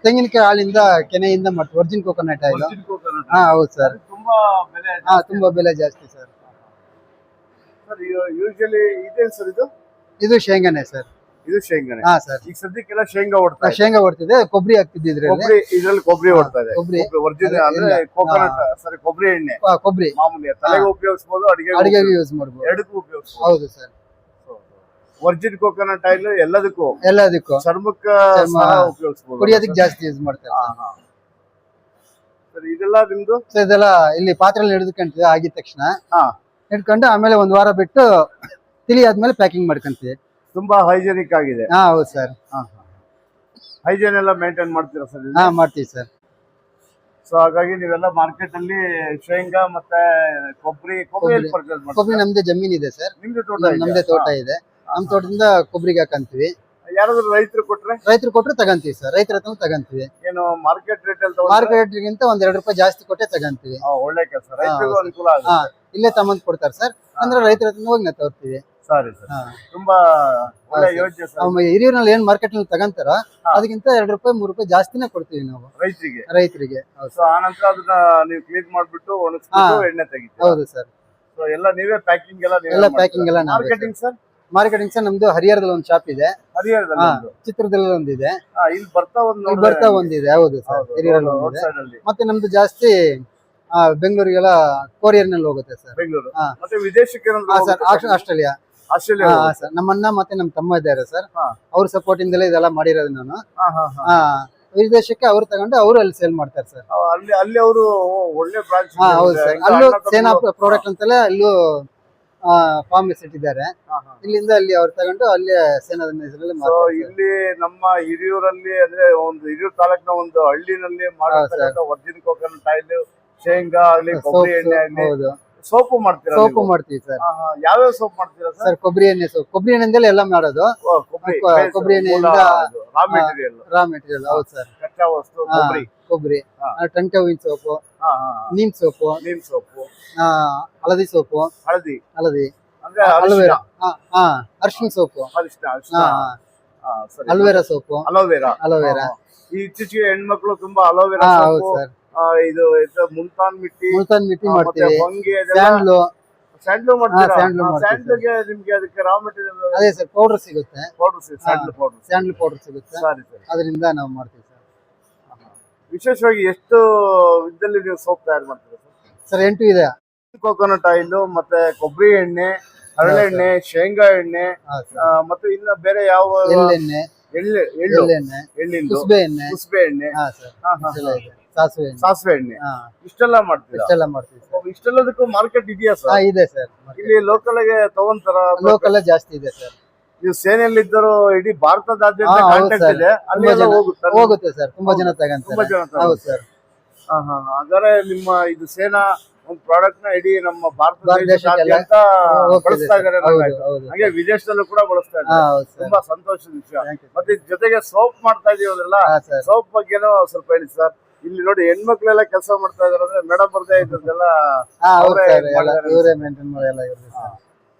S2: ತೆಂಗಿನಕಾಯಿ ಹಾಲಿಂದ ಕೆನೆಯಿಂದ ಮಾಡ್ತೀವಿ. Origin coconut oil. ಹೌದು ಸರ್. ತುಂಬಾ ಬೆಲೆ ಜಾಸ್ತಿ ಸರ್.
S1: ಯೂಶಲಿ ಇದೇನು ಸರ್ ಇದು?
S2: ಇದು ಶೇಂಗಾನೆ ಸರ್.
S1: ಇದು ಶೇಂಗಾನೆ.
S2: ಸರ್.
S1: ಈಗ ಸದ್ಯಕ್ಕೆಲ್ಲ ಶೇಂಗಾ ಓಡ್ತಾ ಇದೆ.
S2: ಶೇಂಗಾ ಓಡ್ತಿದೆ. ಕೊಬ್ಬರಿ ಆಗ್ತಿದೆ
S1: ಇದ್ರಲ್ಲಿ ಕೊಬ್ಬರಿ ಓಡ್ತಾ ಇದೆ. ಒರಿಜಿನಲ್ ಅಂದ್ರೆ ಕೋಕೋನಟ್, ಸಾರಿ ಕೊಬ್ಬರಿ ಎಣ್ಣೆ.
S2: ಕೊಬ್ಬರಿ ಮಾಮೂಲಿ
S1: ತಲೆಗೆ ಉಪಯೋಗಿಸಬಹುದು,
S2: ಅಡಿಗೆಗೆ ಯೂಸ್ ಮಾಡಬಹುದು,
S1: ಎರಡಕ್ಕೂ ಉಪಯೋಗಿಸಬಹುದು.
S2: ಹೌದು ಸರ್.
S1: ಒರಿಜಿನ್ ಕೋಕೋನಟ್ ಆಯಿಲ್ ಎಲ್ಲದಕ್ಕೂ ಚರ್ಮಕ್ಕೆ ಉಪಯೋಗಿಸಬಹುದು,
S2: ಕುಡಿಯೋದಕ್ಕೆ ಜಾಸ್ತಿ ಯೂಸ್ ಮಾಡ್ತಾರೆ.
S1: ಸರ್ ಇದೆಲ್ಲ ನಿಮ್ದು?
S2: ಇದೆಲ್ಲ ಇಲ್ಲಿ ಪಾತ್ರೆಯಲ್ಲಿ ಹಿಡಿದುಕೊಂತೀವಿ. ಆಗಿದ ತಕ್ಷಣ ಹಿಡ್ಕೊಂಡು ಆಮೇಲೆ ಒಂದು ವಾರ ಬಿಟ್ಟು ತಿಳಿ ಆದ್ಮೇಲೆ ಪ್ಯಾಕಿಂಗ್ ಮಾಡ್ಕೊಂತೀವಿ.
S1: ತುಂಬಾ ಹೈಜೆನಿಕ್ ಆಗಿದೆ.
S2: ಹೌದು ಸರ್.
S1: ಹೈಜೆನ್ ಎಲ್ಲ ಮೇಂಟೈನ್ ಮಾಡ್ತೀರಾ ಸರ್?
S2: ಮಾಡ್ತೀವಿ ಸರ್.
S1: ಸೊ ಹಾಗಾಗಿ ನೀವೆಲ್ಲ ಮಾರ್ಕೆಟ್ ಅಲ್ಲಿ ಶೇಂಗಾ ಮತ್ತೆ ಕೊಬ್ಬರಿ ಪರ್ಚೇಸ್ ಮಾಡ್ತೀರಾ?
S2: ಕೊಬ್ಬರಿ ನಮ್ದೇ ಜಮೀನ್ ಇದೆ ಸರ್.
S1: ನಿಮ್ದು ತೋಟ?
S2: ನಮ್ದೇ ತೋಟ ಇದೆ. ನಮ್ ತೋಟದಿಂದ ಕೊಬ್ಬರಿಗೆ ಹಾಕಂತೀವಿ.
S1: ಯಾರಾದ್ರೂ ರೈತರು ಕೊಟ್ರೆ
S2: ತಗಂತೀವಿ ಸರ್. ರೈತರ ಹತ್ರ ತಗಂತೀವಿ.
S1: ಏನು ಮಾರ್ಕೆಟ್ ರೇಟ್ ಅಲ್ಲಿ?
S2: ಮಾರ್ಕೆಟ್ ಗಿಂತ ಒಂದ್ 2 ರೂಪಾಯಿ ಜಾಸ್ತಿ ಕೊಟ್ಟೆ ತಗಂತೀವಿ.
S1: ಒಳ್ಳೆ ಕೆಲಸ, ರೈತರಿಗೂ ಅನುಕೂಲ ಆಗುತ್ತೆ.
S2: ಇಲ್ಲೇ ತಗೊಂಡ್ ಕೊಡ್ತಾರೆ ಸರ್. ಅಂದ್ರೆ ರೈತರ ಹತ್ರ ಹೋಗಿ ನಾವು ತರ್ತೀವಿ.
S1: ಸರಿ ಸರ್, ತುಂಬಾ ಒಳ್ಳೆ ಯೋಜನೆ ಸರ್.
S2: ಹಿರಿಯೂರಿನಲ್ಲಿ ಏನ್ ಮಾರ್ಕೆಟ್ ನಲ್ಲಿ ತಗಂತಾರ ಅದಕ್ಕಿಂತ 2 ರೂಪಾಯಿ 3 ರೂಪಾಯಿ ಜಾಸ್ತಿನೇ ಕೊಡ್ತೀವಿ ನಾವು ರೈತರಿಗೆ.
S1: ಆನಂತರ ಅದನ್ನ ನೀವು ಕ್ಲೀನ್ ಮಾಡ್ಬಿಟ್ಟು ಒಣಗಿಸ್ಬಿಟ್ಟು ಎಣ್ಣೆ ತೆಗಿತೀವಿ.
S2: ಹೌದು ಸರ್.
S1: ಸೊ ಎಲ್ಲ ನೀವೇ ಪ್ಯಾಕಿಂಗ್ ಎಲ್ಲ?
S2: ಪ್ಯಾಕಿಂಗ್ ಎಲ್ಲ
S1: ಮಾರ್ಕೆಟಿಂಗ್ ಸರ್?
S2: ಮಾರ್ಕೆಟಿಂಗ್ ಸರ್ ನಮ್ದು ಹರಿಹರದಲ್ಲಿ ಒಂದು ಶಾಪ್ ಇದೆ. ಚಿತ್ರದಲ್ಲಿ ಒಂದಿದೆ. ಇಲ್ಲಿ ಬರ್ತಾ ಒಂದಿದೆ. ಹೌದು ಸರ್, ಹಿರಿಯೂರಲ್ಲಿ. ಮತ್ತೆ ನಮ್ದು ಜಾಸ್ತಿ ಬೆಂಗಳೂರಿಗೆಲ್ಲ ಕೊರಿಯರ್ ನಲ್ಲಿ ಹೋಗುತ್ತೆ ಸರ್.
S1: ಬೆಂಗಳೂರು
S2: ಹಾ.
S1: ಮತ್ತೆ ವಿದೇಶಕ್ಕೆ
S2: ಸರ್ ಆಸ್ಟ್ರೇಲಿಯಾ.
S1: ಆಸ್ಟ್ರೇಲಿಯಾ
S2: ಸರ್ ನಮ್ಮ ಅಣ್ಣ ಮತ್ತೆ ನಮ್ಮ ತಮ್ಮ ಇದ್ದಾರೆ ಸರ್.
S1: ಹಾ.
S2: ಅವ್ರ ಸಪೋರ್ಟ್ ಇಂದಲೇ ಇದೆಲ್ಲ ಮಾಡಿರೋದು ನಾನು.
S1: ಹಾ, ಹಾ, ಹಾ.
S2: ವಿದೇಶಕ್ಕೆ ಅವ್ರು ತಗೊಂಡು ಅವರು ಅಲ್ಲಿ ಸೇಲ್ ಮಾಡ್ತಾರೆ ಸರ್.
S1: ಅಲ್ಲಿ ಅಲ್ಲಿ ಅವರು ಒಳ್ಳೆ ಬ್ರಾಂಚ್
S2: ಹೌದು ಸರ್. ಅಲ್ಲೂ ಸೇನಾ ಪ್ರಾಡಕ್ಟ್ ಅಂತಲೇ ಅಲ್ಲೂ ಫಾರ್ಮ್ ಇಟ್ಟಿದ್ದಾರೆ. ಇಲ್ಲಿಂದ ಅಲ್ಲಿ ಅವ್ರು ತಗೊಂಡು ಅಲ್ಲಿ ಸೇನಾದ ಹೆಸರಲ್ಲಿ ಮಾಡ್ತಾರೆ.
S1: ಇಲ್ಲಿ ನಮ್ಮ ಹಿರಿಯೂರಲ್ಲಿ ಅಂದ್ರೆ ಒಂದು ಹಿರಿಯೂರು ತಾಲೂಕಿನ ಒಂದು ಹಳ್ಳಿನಲ್ಲಿ ಮಾಡತಕ್ಕಂಥ ವರ್ಜಿನ್ ಕೋಕೋನಟ್ ಆಯಿಲ್, ಶೇಂಗಾ ಆಗ್ಲಿ, ಕೊಬ್ಬರಿ ಎಣ್ಣೆ ಆಗ್ಲಿ,
S2: ಹೌದು,
S1: ಸೋಪು ಮಾಡ್ತೀರಾ?
S2: ಸೋಪು ಮಾಡ್ತೀವಿ ಸರ್.
S1: ಯಾವ್ಯಾವ ಸೋಪ್ ಮಾಡ್ತೀರಾ ಸರ್?
S2: ಸರ್ ಕೊಬ್ಬರಿ ಎಣ್ಣೆ ಸೋಪ್, ಕೊಬ್ಬರಿ ಎಣ್ಣೆಯಿಂದಲೇ ಎಲ್ಲ ಮಾಡೋದು. ಕೊಬ್ಬರಿ ಎಣ್ಣೆಯಿಂದ
S1: ರಾ ಮೆಟೀರಿಯಲ್.
S2: Raw material. ಹೌದು ಸರ್.
S1: ಕಚ್ಚಾ ವಸ್ತು ಕೊಬ್ಬರಿ,
S2: ಟಂಕ ಹೂವಿನ ಸೋಪು, ನೀಮ್ ಸೋಪು, ಹಳದಿ ಸೋಪು, ಹಳದಿ
S1: ಅಂದ್ರೆ
S2: ಅಲೋವೆರಾ, ಅರ್ಶಿನ ಸೋಪು, ಅಲೋವೆರಾ ಸೋಪು, ಅಲೋವೆರಾ.
S1: ಈ ಇತ್ತೀಚೆಗೆ ಹೆಣ್ಮಕ್ಳು ತುಂಬಾ ಅಲೋವೆರಾ
S2: ಹೌದು ಸರ್.
S1: ಇದು ಮುಲ್ತಾನ್ ಮಿಟ್ಟಿ
S2: ಮಾಡ್ತೀವಿ.
S1: ಹೊಂಗೆ,
S2: ಸ್ಯಾಂಡ್ಲು
S1: ಮಾಡ್ತೀರಾ?
S2: ಸ್ಯಾಂಡ್ಲು ಮಾಡ್ತೀವಿ.
S1: ಸ್ಯಾಂಡ್ಲ್ಗೆ ನಿಮ್ಗೆ ಅದಕ್ಕೆ ರಾ ಮೆಟೀರಿಯಲ್
S2: ಅದೇ ಸರ್ ಪೌಡರ್ ಸಿಗುತ್ತೆ.
S1: ಸ್ಯಾಂಡ್ಲ್
S2: ಪೌಡರ್ ಸಿಗುತ್ತೆ.
S1: ಸರಿ ಸರಿ.
S2: ಅದರಿಂದ ನಾವು ಮಾಡ್ತೀವಿ ಸರ್.
S1: ವಿಶೇಷವಾಗಿ ಎಷ್ಟು ಇದ್ದಲ್ಲಿ ನೀವು ಸೋಪ್ ತಯಾರು ಮಾಡ್ತೀರಾ
S2: ಸರ್? 8 ಇದೆ.
S1: ಕೋಕೋನಟ್ ಆಯಿಲ್, ಮತ್ತೆ ಕೊಬ್ಬರಿ ಎಣ್ಣೆ, ಹರಳೆಣ್ಣೆ, ಶೇಂಗಾ ಎಣ್ಣೆ, ಮತ್ತೆ ಇನ್ನ ಬೇರೆ ಯಾವ
S2: ಎಳ್ಳೆಣ್ಣೆ,
S1: ಎಳ್ಳಿಂದು,
S2: ಕುಸುಬೆ ಎಣ್ಣೆ,
S1: ಸಾಸಿವೆ ಎಣ್ಣೆ, ಇಷ್ಟೆಲ್ಲ ಮಾಡ್ತೀರಾ? ಇಷ್ಟೆಲ್ಲದಕ್ಕೂ ಮಾರ್ಕೆಟ್ ಇದೆಯಾ ಸರ್?
S2: ಇದೆ ಸರ್.
S1: ಇಲ್ಲಿ ಲೋಕಲ್ ಗೆ ತಗೊಂತಾರ?
S2: ಲೋಕಲ್ ಜಾಸ್ತಿ ಇದೆ ಸರ್.
S1: ನೀವು ಸೇನೆಯಲ್ಲಿ ಇದ್ದರು ಇಡೀ ಭಾರತದಾದ್ಯಂತ ಕಾಂಟ್ಯಾಕ್ಟ್ ಇದೆ, ಅಲ್ಲೆಲ್ಲ
S2: ಹೋಗುತ್ತೆ ಸರ್. ತುಂಬಾ ಜನ ತಗೊಂತಾರೆ. ಹೌದು ಸರ್.
S1: ಹಾಗಾದ್ರೆ ನಿಮ್ಮ ಇದು ಸೇನಾ ಒಂದು ಪ್ರಾಡಕ್ಟ್ ನ ಇಡೀ ನಮ್ಮ ಭಾರತ ದೇಶದಾದ್ಯಂತ ಬಳಸ್ತಾ ಇದ್ದಾರೆ, ಹಾಗೆ ವಿದೇಶದಲ್ಲೂ ಕೂಡ ಬಳಸ್ತಾ ಇದ್ದಾರೆ. ತುಂಬಾ ಸಂತೋಷದ ವಿಷಯ. ಮತ್ತೆ ಇದ್ರ ಜೊತೆಗೆ ಸೋಪ್ ಮಾಡ್ತಾ ಇದೀವಲ್ಲ, ಸೋಪ್ ಬಗ್ಗೆನೂ ಸ್ವಲ್ಪ ಹೇಳಿ ಸರ್. ಇಲ್ಲಿ ನೋಡಿ ಹೆಣ್ಮಕ್ಳೆಲ್ಲ ಕೆಲಸ ಮಾಡ್ತಾ ಇದಾರೆ ಅಂದ್ರೆ ಮೇಡಮ್ ಬರ್ದೇ ಇದ್ದೆಲ್ಲ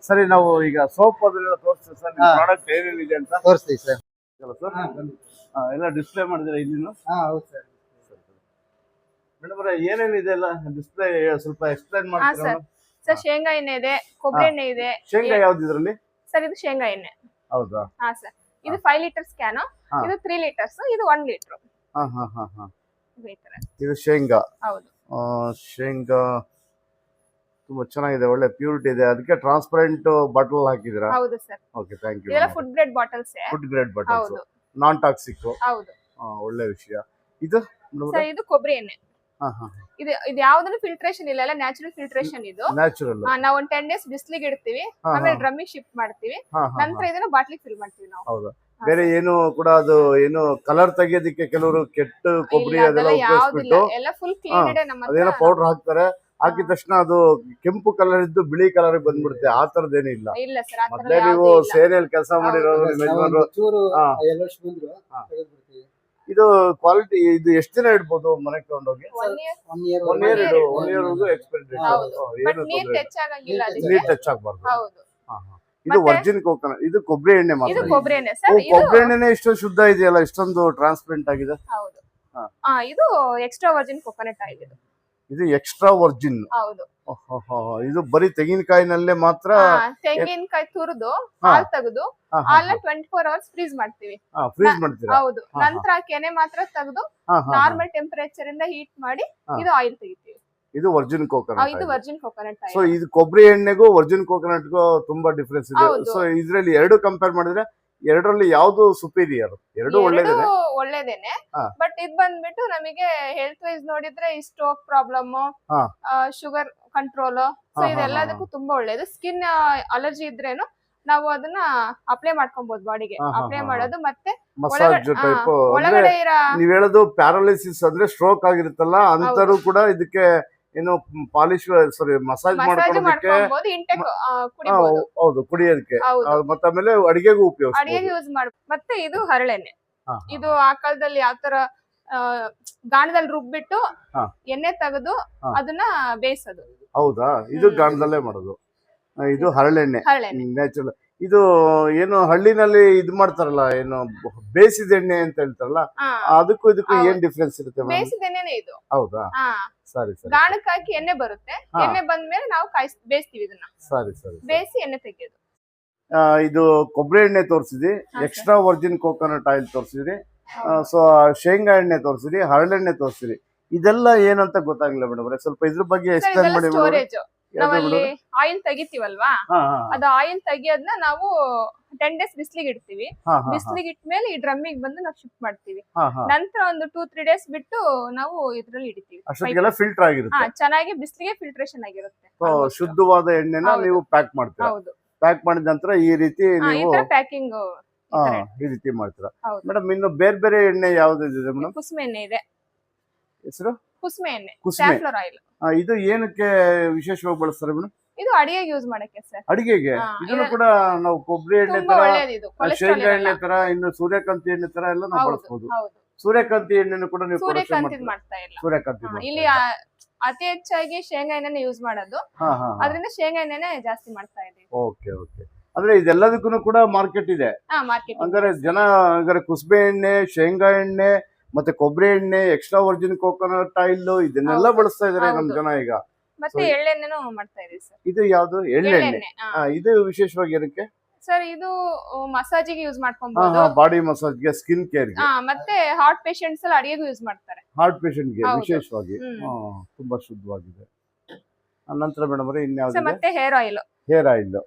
S1: ಸರಿ. ನಾವು ಈಗ ಸೋಪ್ ಅದನ್ನೆಲ್ಲ ತೋರಿಸ್ತೀವಿ ಸರ್. ನಿಮ್ಮ ಪ್ರಾಡಕ್ಟ್ ಏನೇನಿದೆ ಅಂತ
S2: ತೋರಿಸ್ತೀವಿ ಸರ್.
S1: ಎಲ್ಲ ಡಿಸ್ಪ್ಲೇ ಮಾಡಿದ್ರೆ ಇಲ್ಲಿ ಮೇಡಮ್ ಏನೇನಿದೆ ಎಲ್ಲ ಡಿಸ್ಪ್ಲೇ ಸ್ವಲ್ಪ ಎಕ್ಸ್ಪ್ಲೈನ್ ಮಾಡ್ತೀರಾ?
S3: ಸರ್ ಶೇಂಗಾ ಎಣ್ಣೆ ಇದೆ, ಕೊಬ್ಬರಿ ಎಣ್ಣೆ ಇದೆ.
S1: ಶೇಂಗಾ ಯಾವ್ದು ಇದ್ರಲ್ಲಿ?
S3: ಸರ್ ಇದು ಶೇಂಗಾ ಎಣ್ಣೆ.
S1: ಹೌದಾ?
S3: ಹಾ ಸರ್. ಇದು 5 ಲೀಟರ್ಸ್ ಕ್ಯಾನ್, ಇದು 3 ಲೀಟರ್ಸ್, ಇದು 1 ಲೀಟರ್.
S1: ಇದು ಶೇಂಗಾ.
S3: ಹೌದು.
S1: ಶೇಂಗಾ ತುಂಬಾ ಚೆನ್ನಾಗಿದೆ, ಒಳ್ಳೆ ಪ್ಯೂರಿಟಿ ಇದೆ. ಅದಕ್ಕೆ ಟ್ರಾನ್ಸ್ಪರೆಂಟ್ ಬಾಟಲ್ ಹಾಕಿದಿರಾ?
S3: ಹೌದು ಸರ್.
S1: Okay, thank you.
S3: ಇದೆಲ್ಲ food grade bottles.
S1: Food grade bottles, non toxic.
S3: ಹೌದು.
S1: ಒಳ್ಳೆ ವಿಷಯ. ಇದು
S3: ಸರ್ ಇದು ಕೊಬ್ಬರಿ ಎಣ್ಣೆ. ಇದು ಯಾವ್ದನ್ನು ಫಿಲ್ಟ್ರೇಷನ್ ಇಲ್ಲ, ಎಲ್ಲ ನ್ಯಾಚುರಲ್ ಫಿಲ್ಟ್ರೇಷನ್. ಇದು
S1: ನ್ಯಾಚುರಲ್.
S3: ನಾವು ಒಂದು 10 ಡೇಸ್ ಬಿಸಿಲಿಗೆ ಇಡ್ತೀವಿ, ಆಮೇಲೆ ಡ್ರಮ್ಮಿಗೆ ಶಿಫ್ಟ್ ಮಾಡ್ತೀವಿ, ನಂತರ ಇದನ್ನ ಬಾಟ್ಲಿಗೆ ಫಿಲ್ ಮಾಡ್ತೀವಿ ನಾವು.
S1: ಹೌದಾ? ಬೇರೆ ಏನು ಕೂಡ ಅದು ಏನು ಕಲರ್ ತೆಗಿಯೋದಕ್ಕೆ ಕೆಲವರು ಕೆಟ್ಟ ಕೊಬ್ಬರಿ ಅದೆಲ್ಲ ಉಪಯೋಗಿಸ್ಬಿಟ್ಟು
S3: ಎಲ್ಲ ಫುಲ್ ಕ್ಲೀನ್ ಇದೆ ನಮ್ಮ ಹತ್ರ.
S1: ಅದೇನೋ ಪೌಡರ್ ಹಾಕ್ತಾರೆ, ಹಾಕಿದ ತಕ್ಷಣ ಅದು ಕೆಂಪು ಕಲರ್ ಇದ್ದು ಬಿಳಿ ಕಲರ್ ಬಂದ್ಬಿಡುತ್ತೆ. ಆ ತರದೇನಿಲ್ಲ.
S3: ಇಲ್ಲ ಸರ್.
S1: ಮತ್ತೆ ನೀವು ಸೇನೆಯಲ್ಲಿ ಕೆಲಸ ಮಾಡಿರೋರು ಇದು ಕ್ವಾಲಿಟಿ. ಇದು ಎಷ್ಟು ದಿನ ಇಡ್ಬೋದು ಮನೆಗೆ ತಗೊಂಡೋಗಿ? 1 ಇಯರ್ ಎಕ್ಸ್ಪೈರಿ ಡೇಟ್. ನೀರ್ ಟಚ್ ಆಗಬಾರ್ದು. ಇದು ವರ್ಜಿನ್ ಕೋಕೋನಟ್. ಇದು ಕೊಬ್ಬರಿ ಎಣ್ಣೆ ಮಾತ್ರ.
S3: ಇದು ಕೊಬ್ಬರಿ ಎಣ್ಣೆ ಸರ್.
S1: ಕೊಬ್ಬರಿ ಎಣ್ಣೆನೇ ಇಷ್ಟೊಂದು ಶುದ್ಧ ಇದೆಯಲ್ಲ, ಇಷ್ಟೊಂದು ಟ್ರಾನ್ಸ್ಪರೆಂಟ್ ಆಗಿದೆ.
S3: ಹೌದು. ಇದು ಎಕ್ಸ್ಟ್ರಾ ವರ್ಜಿನ್ ಕೋಕೋನಟ್ ಆಯಿಲ್.
S1: ಇದು ಎಕ್ಸ್ಟ್ರಾ ವರ್ಜಿನ್.
S3: ಹೌದು.
S1: ಇದು ಬರೀ ತೆಂಗಿನಕಾಯಿನಲ್ಲೇ ಮಾತ್ರ.
S3: ತೆಂಗಿನಕಾಯಿ ತುರಿದು ಹಾಲು ತೆಗೆದು ಹಾಲನ್ನ 24 ಅವರ್ಸ್ ಫ್ರೀಸ್ ಮಾಡ್ತೀವಿ.
S1: ಫ್ರೀಸ್ ಮಾಡ್ತೀರಾ?
S3: ಹೌದು. ನಂತರ ಕೆನೆ ಮಾತ್ರ ತೆಗೆದು ನಾರ್ಮಲ್ ಟೆಂಪರೇಚರ್ ಇಂದ ಹೀಟ್ ಮಾಡಿ ಇದು ಆಯಿಲ್ ತೆಗಿತೀವಿ.
S1: ಇದು ವರ್ಜಿನ್ ಕೋಕೋನಟ್.
S3: ಇದು ವರ್ಜಿನ್ ಕೋಕೋನಟ್ ಆಯಿಲ್.
S1: ಸೊ ಇದು ಕೊಬ್ಬರಿ ಎಣ್ಣೆಗೂ ವರ್ಜಿನ್ ಕೋಕೋನಟ್ಗೂ ತುಂಬಾ ಡಿಫರೆನ್ಸ್ ಇದೆ. ಸೊ ಇದರಲ್ಲಿ ಎರಡು ಕಂಪೇರ್ ಮಾಡಿದ್ರೆ ಎರಡರಲ್ಲಿ ಯಾವ್ದು ಸುಪೀರಿಯರ್? ಎರಡು
S3: ಒಳ್ಳೇದೇನೆ. ಬಟ್ ಇದ್ ಬಂದ್ಬಿಟ್ಟು ನಮಗೆ ಹೆಲ್ತ್ ವೈಸ್ ನೋಡಿದ್ರೆ ಈ stroke problem, sugar control, so ಇದೆಲ್ಲದಕ್ಕೂ ತುಂಬಾ ಒಳ್ಳೇದು. ಸ್ಕಿನ್ ಅಲರ್ಜಿ ಇದ್ರೇನು ನಾವು ಅದನ್ನ ಅಪ್ಲೈ ಮಾಡ್ಕೊಬಹುದು ಬಾಡಿಗೆ. ಅಪ್ಲೈ ಮಾಡೋದು ಮತ್ತೆ
S1: ಮಸಾಜ್ ಟೈಪ್.
S3: ಒಳಗಡೆ
S1: ನೀವ್ ಹೇಳೋದು ಪ್ಯಾರಾಲಿಸಿಸ್ ಅಂದ್ರೆ ಸ್ಟ್ರೋಕ್ ಆಗಿರುತ್ತಲ್ಲ ಅಂತರೂ ಕೂಡ ಇದಕ್ಕೆ ಏನು ಪಾಲಿಶ್ ಮಸಾಜ್ ಮಾಡ್ಕೊಳ್ಳೋದಕ್ಕೆ. ಹೌದು, ಕುಡಿಯೋದಕ್ಕೆ. ಮತ್ತೆ ಆಮೇಲೆ ಅಡಿಗೆಗೂ
S3: ಯೂಸ್ ಮಾಡ. ಮತ್ತೆ ಇದು ಹರಳೆಣ್ಣೆ. ಇದು ಆ ಕಾಲದಲ್ಲಿ ಯಾವ ತರ ಗಾಣದಲ್ಲಿ ರುಬ್ಬಿಟ್ಟು ಎಣ್ಣೆ ತೆಗೆದು ಅದನ್ನ ಬೇಯಿಸೋದು.
S1: ಹೌದಾ? ಇದು ಗಾಣದಲ್ಲೇ ಮಾಡೋದು. ಇದು ಹರಳೆಣ್ಣೆ ನ್ಯಾಚುರಲ್. ಇದು ಏನು ಹಳ್ಳಿನಲ್ಲಿ ಇದು ಮಾಡ್ತಾರಲ್ಲ, ಏನು ಬೇಯಿಸಿದ ಎಣ್ಣೆ ಅಂತ ಹೇಳ್ತಾರಲ್ಲ, ಅದಕ್ಕೂ ಇದಕ್ಕೂ ಏನ್ ಡಿಫ್ರೆನ್ಸ್ ಇರುತ್ತೆ?
S3: ಬೇಯಿಸಿದ ಎಣ್ಣೆನೇ ಇದು.
S1: ಹೌದಾ? ಸರಿ ಸರಿ.
S3: ಗಾಣಕ್ಕೆ ಹಾಕಿ ಎಣ್ಣೆ ಬರುತ್ತೆ, ಎಣ್ಣೆ ಬಂದ್ಮೇಲೆ ನಾವು ಬೇಯಿಸ್ತೀವಿ ಇದನ್ನ.
S1: ಸರಿ ಸರಿ.
S3: ಬೇಯಿಸಿ ಎಣ್ಣೆ ತೆಗೆಯೋದು.
S1: ಇದು ಕೊಬ್ಬರಿ ಎಣ್ಣೆ ತೋರಿಸಿದ್ರಿ, ಎಕ್ಸ್ಟ್ರಾ ವರ್ಜಿನ್ ಕೋಕೋನಟ್ ಆಯಿಲ್ ತೋರಿಸಿದ್ರಿ, ಸೊ ಶೇಂಗಾ ಎಣ್ಣೆ ತೋರಿಸಿದ್ರಿ, ಹರಳೆಣ್ಣೆ ತೋರಿಸಿದ್ರಿ. ಇದೆಲ್ಲ ಏನಂತ ಗೊತ್ತಾಗ್ಲಿಲ್ಲ ಮೇಡಮ್ ಅವರೇ, ಸ್ವಲ್ಪ ಇದ್ರ ಬಗ್ಗೆ
S3: ಸರ್
S1: ಎಕ್ಸ್ಪ್ಲೈನ್
S3: ಇದೆಲ್ಲ
S1: ಮಾಡಿ ಮೇಡಮ್ ಅವರೇ.
S3: ಸ್ಟೋರೇಜ್. ನಾವಲ್ಲಿ ಆಯಿಲ್ ತೆಗಿತೀವಲ್ವಾ,
S1: ಹಾ ಹಾ
S3: ಅದು ಆಯಿಲ್ ತೆಗಿಯೋದನ್ನ ನಾವು 10 days ಬಿಸ್ಲಿಗೆ ಇಡ್ತೀವಿ.
S1: ಹಾ ಹಾ
S3: ಬಿಸ್ಲಿಗೆ ಇಟ್ಮೇಲೆ ಈ ಡ್ರಮ್ಮಿಗೆ ಬಂದು ನಾವು ಶಿಫ್ಟ್ ಮಾಡ್ತೀವಿ.
S1: ಹಾ ಹಾ
S3: ನಂತರ ಒಂದು 2-3 days ಬಿಟ್ಟು ನಾವು ಇದ್ರಲ್ಲಿ ಇಡ್ತೀವಿ.
S1: ಅಷ್ಟೊತ್ತಿಗೆಲ್ಲ ಫಿಲ್ಟರ್ ಆಗಿರುತ್ತೆ.
S3: ಚೆನ್ನಾಗಿ ಬಿಸ್ಲಿಗೆ ಫಿಲ್ಟ್ರೇಷನ್ ಆಗಿರುತ್ತೆ.
S1: So, ಶುದ್ಧವಾದ ಎಣ್ಣೆನ
S3: ಹೌದು.
S1: ನೀವು ಪ್ಯಾಕ್ ಮಾಡ್ತೀರಾ.
S3: ಹೌದು,
S1: ಪ್ಯಾಕ್ ಮಾಡಿದ ನಂತರ ಈ ರೀತಿ
S3: ಈ
S1: ನೀವು
S3: ತರ ಪ್ಯಾಕಿಂಗ್
S1: ಈ ರೀತಿ ಮಾಡ್ತೀರಾ.
S3: ಹೌದು.
S1: ಮೇಡಮ್ ಇನ್ನು ಬೇರೆ ಬೇರೆ ಎಣ್ಣೆ ಯಾವ್ದು ಇದೆ ಮೇಡಮ್?
S3: ಕುಸುಮೆ ಎಣ್ಣೆ ಇದೆ.
S1: ಹೆಸರು
S3: ಕುಸುಮೆ ಎಣ್ಣೆ,
S1: ಕುಸುಮೆ.
S3: ಸ್ಯಾಫ್ಲರ್ ಆಯಿಲ್.
S1: ಇದು ಏನಕ್ಕೆ ವಿಶೇಷವಾಗಿ ಬಳಸ್ತಾರೆ ಮೇಡಮ್?
S3: ಇದು ಅಡಿಗೆಗೆ ಯೂಸ್ ಮಾಡಕ್ಕೆ ಸರ್.
S1: ಅಡಿಗೆಗೆ.
S3: ಹಾ,
S1: ಇದನ್ನು ಕೂಡ ನಾವು ಕೊಬ್ಬರಿ ಎಣ್ಣೆ
S3: ತುಂಬಾ
S1: ತರ,
S3: ಒಳ್ಳೇದು ಇದು. ಕೊಲೆಸ್ಟ್ರಾಲ್
S1: ಶೇಂಗಾ ಎಣ್ಣೆ
S3: ಇರಲ್ಲ.
S1: ತರ, ಇನ್ನು ಸೂರ್ಯಕಾಂತಿ ಎಣ್ಣೆ ತರ ಎಲ್ಲ ನಾವು
S3: ಹೌದು,
S1: ಬಳಸಬಹುದು.
S3: ಹೌದು.
S1: ಸೂರ್ಯಕಾಂತಿ ಎಣ್ಣೆನು ಕೂಡ ನೀವು ಪ್ರೊಡಕ್ಷನ್
S3: ಸೂರ್ಯಕಾಂತಿ
S1: ಮಾಡ್ತೀರಾ?
S3: ಮಾಡ್ತಾ ಇಲ್ಲ.
S1: ಸೂರ್ಯಕಾಂತಿ
S3: ಇಲ್ಲಿ ಅತಿ ಹೆಚ್ಚಾಗಿ ಶೇಂಗಾ ಎಣ್ಣೆನೆ ಯೂಸ್ ಮಾಡೋದು.
S1: ಹಾ ಹಾ
S3: ಅದರಿಂದ ಶೇಂಗಾ ಎಣ್ಣೆನೆ ಜಾಸ್ತಿ ಮಾಡ್ತಾ ಇದೀವಿ.
S1: Okay okay. ಅಂದ್ರೆ ಇದೆಲ್ಲದಕ್ಕೂ ಕೂಡ ಮಾರ್ಕೆಟ್ ಇದೆ.
S3: ಮಾರ್ಕೆಟ್.
S1: ಹಂಗಾರೆ ಜನ ಹಂಗಾರೆ ಕುಸುಬೆ ಎಣ್ಣೆ, ಶೇಂಗಾ ಎಣ್ಣೆ, ಮತ್ತೆ ಕೊಬ್ಬರಿ ಎಣ್ಣೆ, ಎಕ್ಸ್ಟ್ರಾ ವರ್ಜಿನ್ ಕೋಕೋನಟ್ ಆಯಿಲ್ ಇದನ್ನೆಲ್ಲ
S3: ಹೌದು.
S1: ಬಳಸ್ತಾ ಇದಾರೆ ನಮ್
S3: ಹೌದು.
S1: ಜನ ಈಗ.
S3: ಮತ್ತೆ ಎಳ್ಳೆಣ್ಣೆನೂ ಮಾಡ್ತಾ ಇದೀವಿ ಸರ್.
S1: ಇದು ಯಾವ್ದು? ಎಳ್ಳೆಣ್ಣೆ.
S3: ಎಳ್ಳೆಣ್ಣೆ.
S1: ಇದು ವಿಶೇಷವಾಗಿ ಏನಕ್ಕೆ?
S3: ಸರ್ ಇದು ಮಸಾಜಿಗೆ ಯೂಸ್ ಮಾಡ್ಕೊಬಹುದು.
S1: ಬಾಡಿ ಮಸಾಜ್ಗೆ, ಸ್ಕಿನ್ ಕೇರ್ಗೆ,
S3: ಮತ್ತೆ ಹಾರ್ಟ್ ಪೇಷಂಟ್ಸ್ ಎಲ್ಲ ಅಡಿಗೆಗೂ ಯೂಸ್ ಮಾಡ್ತಾರೆ.
S1: ಹಾರ್ಟ್ ಪೇಷಂಟ್ಗೆ
S3: ಹೌದು.
S1: ವಿಶೇಷವಾಗಿ. ತುಂಬಾ ಶುದ್ಧವಾಗಿದೆ. ನಂತರ ಮೇಡಮ್ ಅವರೇ
S3: ಸರ್
S1: ಇನ್ಯಾವ್ದು?
S3: ಮತ್ತೆ ಹೇರ್ ಆಯಿಲ್.
S1: Hair oil.